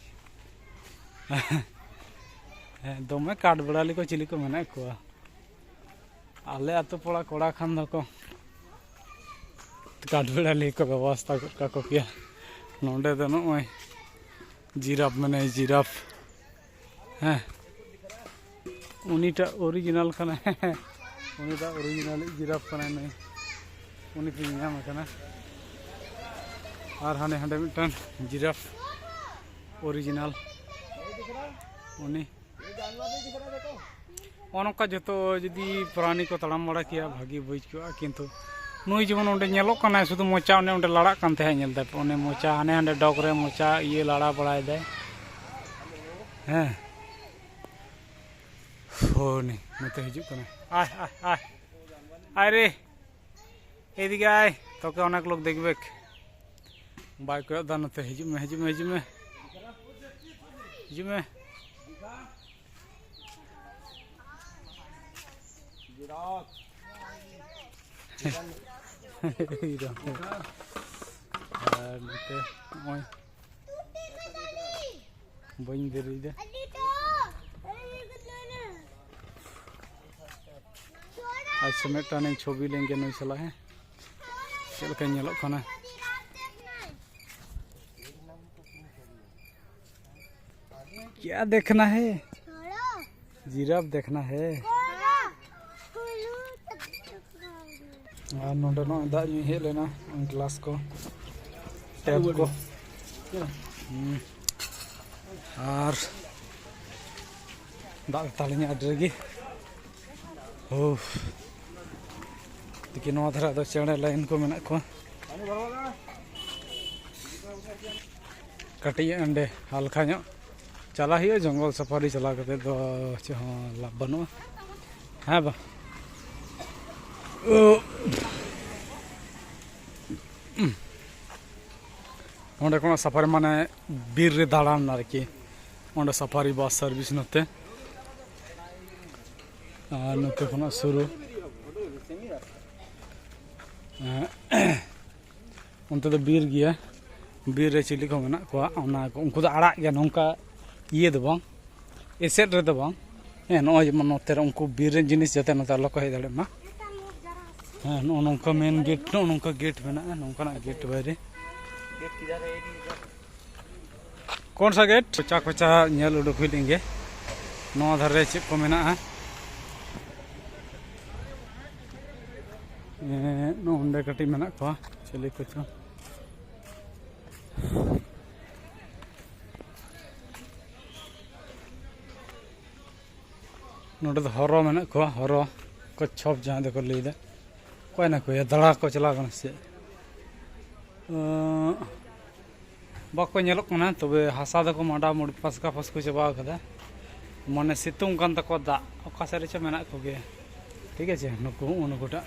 S1: दमे काट बड़ाली को चिली को मेना को आले आतो पड़ा कोड़ा खान दको काट बड़ाली को व्यवस्था का को किया नोंडे दो नय जिराफ माने जिराफ हैं उनीटा ओरिजिनल कना उनीटा ओरिजिनल जिराफ कना नहीं उनी पे नाम कना और हाने हांडे मिटन जिराफ ओरिजिनल उनी ओनका जतो जदी प्राणी को तड़ाम बड़ा किया भागी बुझ को किंतु नुई जीवन ओंडे नेलो कना शुधु मोचा ओंडे लड़ा कान थे नेल दे ओने मोचा हाने हांडे डॉग रे मोचा ये लड़ा बड़ाय दे हैं होनी मत हिजु कना आय आय आय अरे एदिके आय तो के अनेक लोग देखबे बाय को दानते हिजु में बन दे रही दे आज समेटा नहीं छवि लेंगे नहीं चला है चल के नेलो खाना क्या देखना है जिराफ देखना है नोंडे नो दा नी हे लेना ग्लास को टैप को और दा तालिnya adregi oh देखिए नवा धरा दो चेड़े लाइन को मेना को कटी अंडे हल्का नो चला ही जंगल सफारी चला करते तो लाभ बनो हाँ बा ओंडे को सफारी माने बीर रे दाड़ान आरकी ओंडे सफारी बस सर्विस नते नते को शुरू उनते तो बीर गया बीर रे चिली को मेना को ओना को उनको दो आड़ा गया नौका ये दो बांग एसेट रे दो बांग नो जेमन नोते रे उनको बीर रे जिनिस जते नोते आलो को हे दाड़े मा नौका मेन गेट नौका गेट मेना नौका ना गेट बाहरे कौन सा गेट कोचा कोचा नेल उडुक हुई लेंगे नो धारे चेक को मेना नोंडे कटी मेना को चिली कोचा नोडे तो हरो मेना को हरो को छप जहाँ देखो लेदा कोई ना कोई दड़ा को चला कना से बाको नेलोक कना तबे हासा दको माडा मुड पासका पासको चबा कदा माने सितुंग कान तको दा ओका सारे च मेना को गे ठीक है नुकु उनुकुटा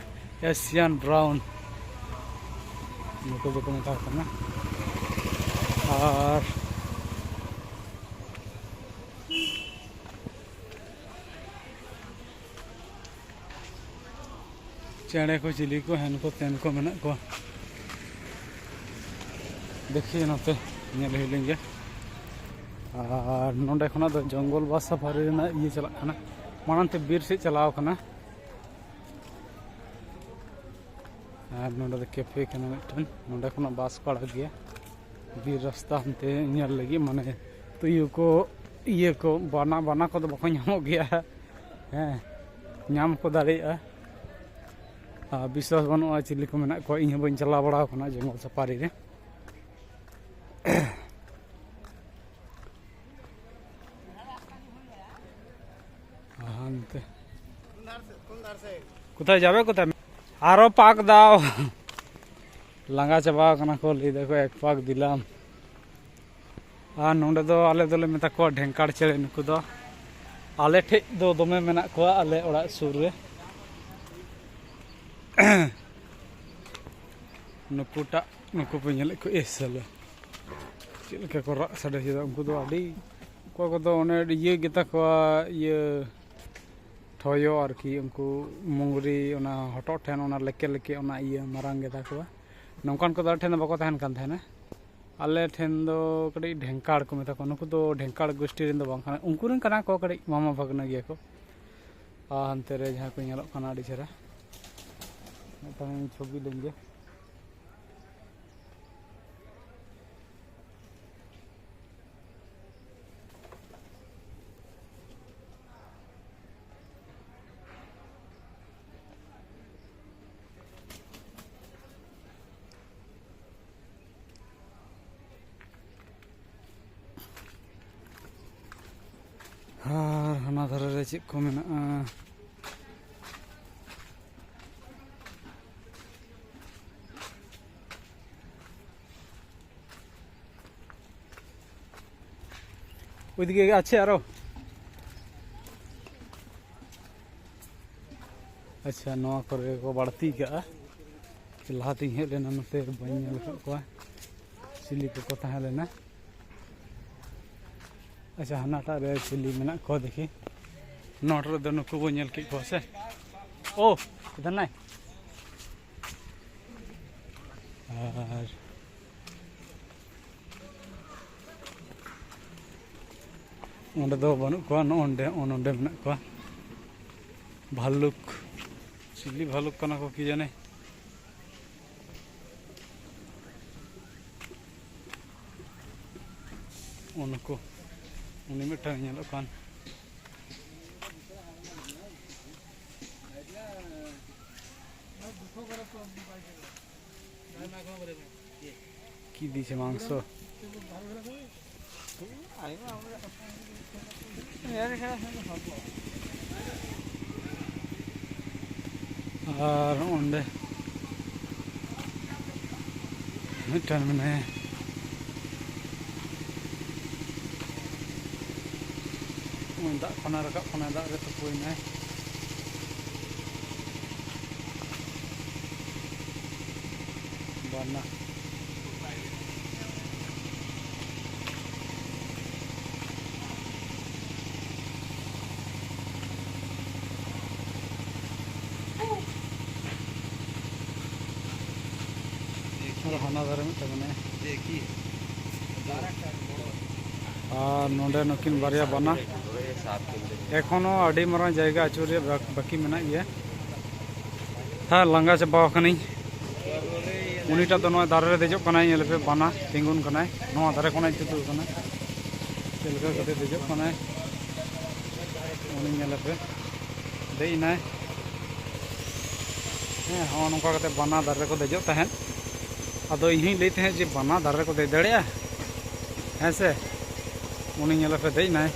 S1: एशियन ब्राउन नुकु दको मेता कना और चेड़े को चिली को हेन को तेन को मेना को देखिए नोते नेल हुई लेंगे और नोंडे खना दो जंगल बा सफारी ना ये चला खाना मानते बीर से चलाओ खाना और नोंडे कैफे कना मिटन नोंडे खना बास को अड़ गया बीर रास्ता हमते नेल लगी माने तो ये को बाना बाना को तो बको नामो गया हैं नाम को दाड़ेया विश्वास बनवा चिली को मेना को इन बन चला बड़ा खाना जंगल सफारी रे कुताय जाबे कुताय आरो पाक दाओ लांगा चाबा कना को ले देखो एक पाक दिलाम आ नोंडे दो आले दोले मेता को ढेंकाड़ चेड़े नुकु दो आले ठे दो दोमे मेना को आले ओड़ा सुर रे नुकुटा नुकु पे नेले को एसले चिलका को रा सडे हिदा उनको दो आडी को दो ओने ये गिता को ये ठोयो और कि उनको मुंगरी ओना हटो ठेन ओना लेके लेके ओना ये मारांग गेदा को नौकान को दार ठेन बको तहन कान थाने आले ठेन दो कड़ी ढेंकाड़ को मेता को नुकु दो ढेंकाड़ गोष्ठी रिन दो बांग खाना उनको रन कना को कड़ी मामा भगना गिया को हंते रे जहां को नेलो कना आडी छरा छवि लेंगे हना धरे रे चेक को मेना ওইদিকে আছে আরো আচ্ছা নয়া করে কো বাড়তি কা লাহাতিং হেজ লেনা নতে বাই নেল কো চিলি को ताहे लेना अच्छा हनाटा रे चिली मेना को देखी नोट रे दनो को नेल के को से ओ इधर नाय और ओंडे दो बनु को ओंडे मेना को भालुक चिली भालुक कना को की जाने उनको उन्हीं में टंग नेलो कान की दिसे मांस और ओंडे मिटन में दा खाना रखा खाना दा रे तो कोई नहीं बाना ᱦᱟᱱᱟ ᱫᱷᱟᱨᱮ ᱢᱤᱫᱴᱮᱱ ᱢᱮᱱᱟᱭᱟ ᱟᱨ ᱱᱚᱰᱮ ᱱᱩᱠᱤᱱ ᱵᱟᱨᱭᱟ ᱵᱟᱱᱟ ᱮᱠᱷᱚᱱᱳ ᱟᱹᱰᱤ ᱢᱟᱨᱟᱝ ᱡᱟᱭᱜᱟ ᱟᱹᱪᱩᱨ ᱨᱮᱭᱟᱜ ᱵᱟᱹᱠᱤ ᱢᱮᱱᱟᱜ ᱜᱮᱭᱟ ᱦᱮᱸ ᱞᱟᱸᱜᱟ ᱪᱟᱵᱟ ᱟᱠᱟᱱᱟᱹᱧ ᱩᱱᱤᱴᱟᱜ ᱫᱚ ᱱᱚᱣᱟ ᱫᱟᱨᱮ ᱨᱮ ᱫᱮᱡᱚᱜ ᱠᱟᱱᱟᱭ ᱧᱮᱞ ᱯᱮ ᱵᱟᱱᱟ ᱛᱤᱸᱜᱩᱱ ᱠᱟᱱᱟᱭ ᱱᱚᱣᱟ ᱫᱟᱨᱮ ᱠᱷᱚᱱᱟᱜ ᱛᱩᱫᱩᱜ ᱠᱟᱱᱟ ᱪᱮᱫ ᱞᱮᱠᱟ ᱠᱟᱛᱮ ᱫᱮᱡᱚᱜ ᱠᱟᱱᱟᱭ ᱩᱱᱤ ᱧᱮᱞ ᱯᱮ ᱫᱮᱡ ᱮᱱᱟᱭ ᱦᱮᱸ ᱦᱚᱸ ᱱᱚᱝᱠᱟ ᱠᱟᱛᱮ ᱵᱟᱱᱟ ᱫᱟᱨᱮ ᱨᱮᱠᱚ ᱫᱮᱡᱚᱜ ᱛᱟᱦᱮᱸᱫ ᱟᱫᱚ ᱤᱧ ᱦᱚᱧ ᱞᱟᱹᱭ ᱛᱟᱦᱮᱸᱫ ᱡᱮ ᱵᱟᱱᱟ ᱫᱟᱨᱮ ᱨᱮᱠᱚ ᱫᱮᱡ ᱫᱟᱲᱮᱭᱟᱜᱼᱟ ᱦᱮᱸ ᱥᱮ ᱩᱱᱤ ᱧᱮᱞ ᱯᱮ ᱫᱮᱡ ᱮᱱᱟᱭ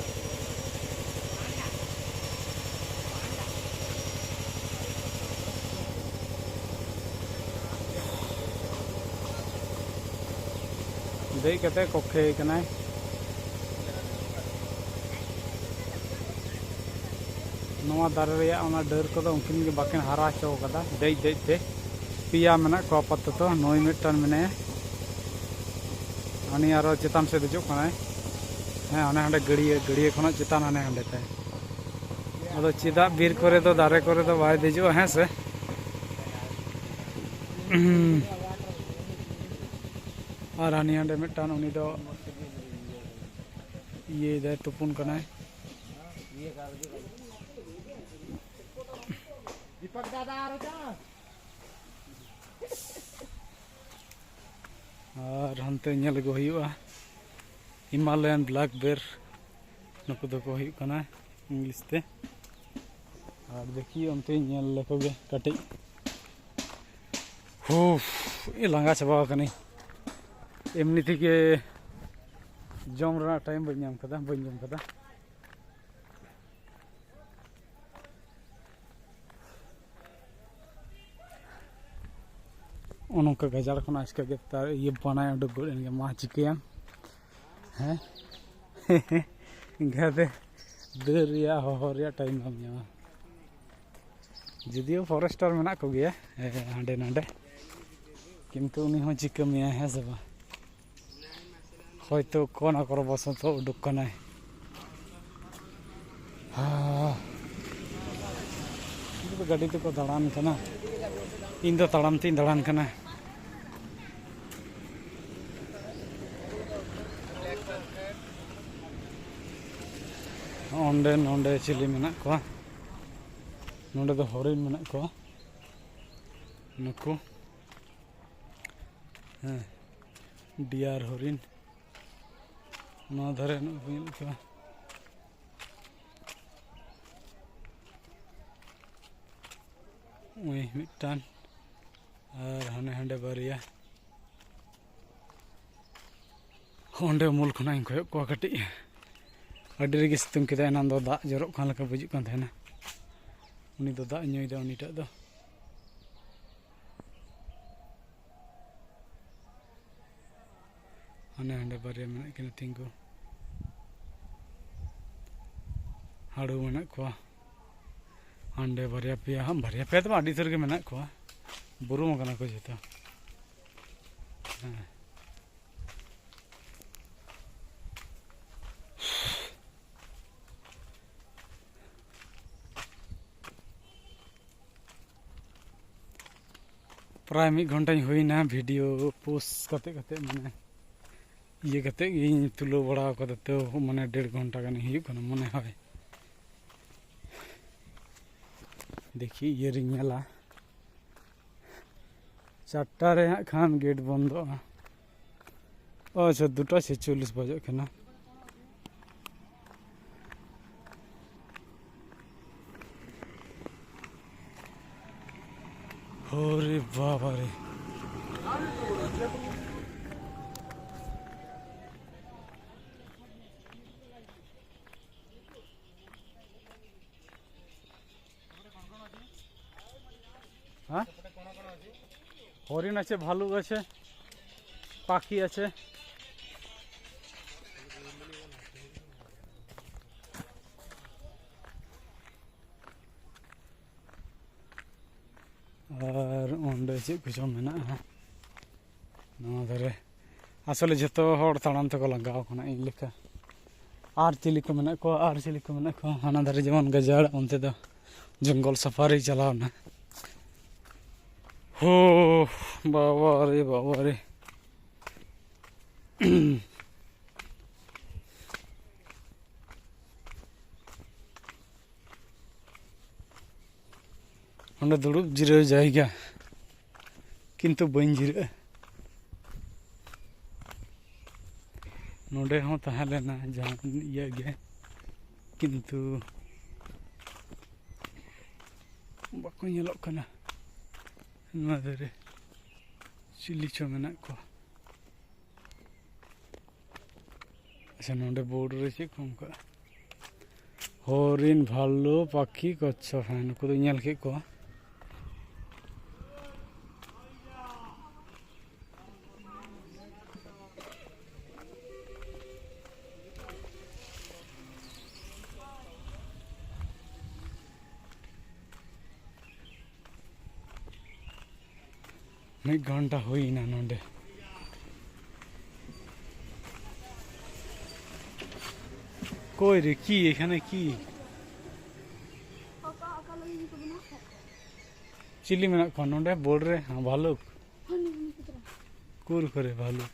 S1: dei kate kokhe kanai noa dare reya ona dar kodo unkin ge bakin hara chow kada dei te piya mena ko apattato noi mittan menaya ani aro chetan se dejok kanai ᱦᱮᱸ ᱚᱱᱮ ᱦᱟᱸᱰᱮ ᱜᱟᱹᱰᱭᱟᱹ ᱠᱷᱚᱱᱟᱜ ᱪᱮᱛᱟᱱ ᱦᱟᱱᱮ ᱦᱟᱸᱰᱮ ᱛᱟᱭ ᱟᱫᱚ ᱪᱮᱫᱟᱜ ᱵᱤᱨ ᱠᱚᱨᱮ ᱫᱚ ᱫᱟᱨᱮ ᱠᱚᱨᱮ ᱫᱚ ᱵᱟᱭ ᱫᱮᱡᱚᱜᱼᱟ ᱦᱮᱸ ᱥᱮ ᱟᱨ ᱦᱟᱱᱤ ᱦᱟᱸᱰᱮ ᱢᱤᱫᱴᱟᱱ ᱩᱱᱤ ᱫᱚ ᱤᱭᱟᱹᱭᱫᱟᱭ ᱛᱩᱯᱩᱱ ᱠᱟᱱᱟᱭ
S3: दीपक दादा आ रहा
S1: और हनते ñel go हुआ हिमालयन ब्लैक बेर नुकु दो को हुई कना इंग्लिश ते और देखिए उनते ñel लेकोगे कटी हो ये लंगा चबा कनी एमनी थी के जम रा टाइम बन नाम कदा बन जम कदा उनका गजार खना इसका के तार ये बनाए उडुक गोल इनके मा चिकेम हैं गदे दरिया होरिया टाइम नाम जदियो फॉरेस्टर मेना को गया हांडे नांडे किंतु उनी हो चिकमिया है सब হয়তো কোন আকর বসন্ত উডুক কানাই তো গাড়ি তো দাঁড়ান কানা ᱤᱧ ᱫᱚ ᱛᱟᱲᱟᱢ ᱛᱤᱧ ᱫᱟᱬᱟᱱ ᱠᱟᱱᱟ ᱚᱸᱰᱮ ᱱᱚᱸᱰᱮ ᱪᱤᱞᱤ ᱢᱮᱱᱟᱜ ᱠᱚᱣᱟ ᱱᱚᱸᱰᱮ ᱫᱚ ᱦᱚᱨᱤᱱ ᱢᱮᱱᱟᱜ ᱠᱚᱣᱟ ᱱᱩᱠᱩ ᱦᱮᱸ ᱰᱤᱭᱟᱨ ᱦᱚᱨᱤᱱ ᱱᱚᱣᱟ ᱫᱷᱟᱨᱮ ᱱᱩᱠᱩ ᱧᱮᱞ ᱠᱚᱣᱟ ওই মিটান আর হানে হান্ডে বারিয়া ওন্ডে মূল খনা ইন কয়ক ᱠᱚ ᱠᱟᱹᱴᱤᱡ ᱟᱹᱰᱤ ᱨᱮᱜᱮ ᱥᱤᱛᱩᱝ ᱠᱮᱫᱟ ᱮᱱᱟᱱ ᱫᱚ ᱫᱟᱜ ᱡᱚᱨᱚᱜ ᱠᱟᱱ ᱞᱮᱠᱟ ᱵᱩᱡᱩᱜ ᱠᱟᱱ ᱛᱟᱦᱮᱱᱟ ᱩᱱᱤ ᱫᱚ ᱫᱟᱜ ᱧᱩᱭᱫᱟ ᱩᱱᱤᱴᱟᱜ ᱫᱚ ᱦᱟᱱᱮ ᱦᱟᱸᱰᱮ ᱵᱟᱨᱭᱟ ᱢᱮᱱᱟᱜ ᱠᱤᱱᱟ ᱛᱤᱸᱜᱩ ᱦᱟᱲᱩ ᱢᱮᱱᱟᱜ ᱠᱚᱣᱟ ᱦᱟᱸᱰᱮ ᱵᱟᱨᱭᱟ ᱯᱮᱭᱟ ᱫᱚ ᱟᱹᱰᱤ ᱩᱛᱟᱹᱨ ᱜᱮ ᱢᱮᱱᱟᱜ ᱠᱚᱣᱟ ᱵᱩᱨᱩᱢ ᱟᱠᱟᱱᱟ ᱠᱚ ᱡᱚᱛᱚ ᱦᱮᱸ प्राय 1 घंटा हुईना वीडियो पोस्ट करते माने ये करते तुलो बड़ा करते तो माने 1.5 घंटा गान हुई कना मने है देखिए ये रिंगला 4टा रे खान गेट बंद अच्छा 2:40 बजे कना अरे बाबा रे हाँ हरिण आछे भालुक आछे पाखी आछे और ओंडे चेक कुछ मेना धरे आसले जो हर ताड़ाम तक लगाव कना इन लेखा और चिली को मेना को और चिली को मेना को हाना धरे जेमन गजाड़ उनते दो जंगल सफारी चलावना हो बाबा रे ᱱᱚᱰᱮ ᱫᱩᱲᱩᱵ ᱡᱤᱨᱟᱹᱣ ᱡᱟᱭᱜᱟ ᱠᱤᱱᱛᱩ ᱵᱟᱹᱧ ᱡᱤᱨᱟᱹᱜᱼᱟ ᱱᱚᱰᱮ ᱦᱚᱸ ᱛᱟᱦᱮᱸ ᱞᱮᱱᱟ ᱡᱟᱦᱟᱸ ᱤᱭᱟᱹ ᱜᱮ ᱠᱤᱱᱛᱩ ᱵᱟᱠᱚ ᱧᱮᱞᱚᱜ ᱠᱟᱱᱟ ᱱᱚᱣᱟ ᱫᱷᱟᱨᱮ चिली चो मेना को अच्छा नोडे बोर्ड रे चे कम का हरिन भालू पाखी कच्छप है नुकु दो नेल के को एक घंटा हुई ना नोडे कोई रे की एखाने की चिली मेना को नोडे बोर्ड रे हाँ भालुक कूर करे भालुक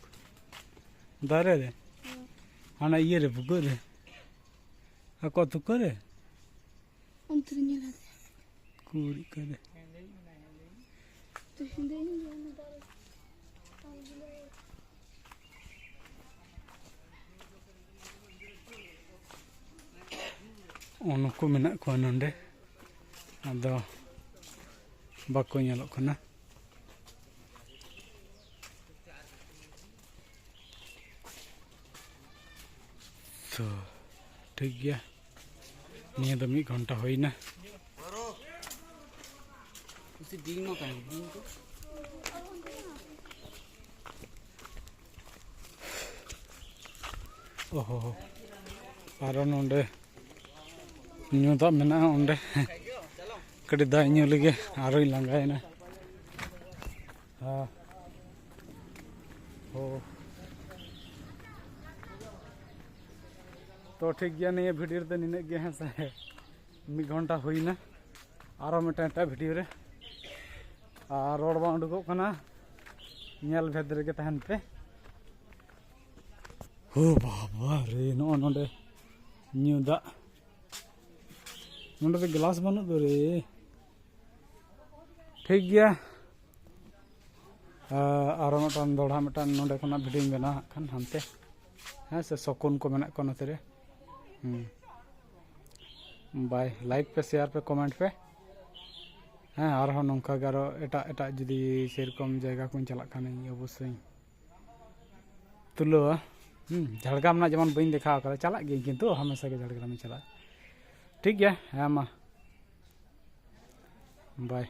S1: दारे रे हाना ये रे बुगो रे ako tu करे कूर करे उनको मेना को नोडे आदो बाको नेलोग कना तो ठीक गया निया दो 1 घंटा होइना
S6: उसी दिन में कहीं दिन को
S1: ओहो आरो नोडे न्यू दा मेना ओंडे कड़ी दा न्यू लगे आरो लंगायना हाँ ओ तो ठीक गया नहीं वीडियो रे निने गे है से 1 घंटा होइना आरो मेटा वीडियो रे और रोड बा उडुको कना नेल भेद रे के तहन पे हो बाबा रे नो नोडे न्यू दा नोडे तो गिलास बनु दो रे ठीक गया आरो मटन दोड़ा मटन नोडे कोना वीडियो बना खान हमते हाँ से सकुन को मेना को नते रे बाय लाइक पे शेयर पे कमेंट पे हाँ और नौका गारो एटा एटा जुदी सेरकम जगह को चला अवश्य तुलवा झाड़ग्राम ना जमन बी देखा चला गई किंतु हमेशा के झाड़ग्राम चला ठीक है हाँ मा बाय।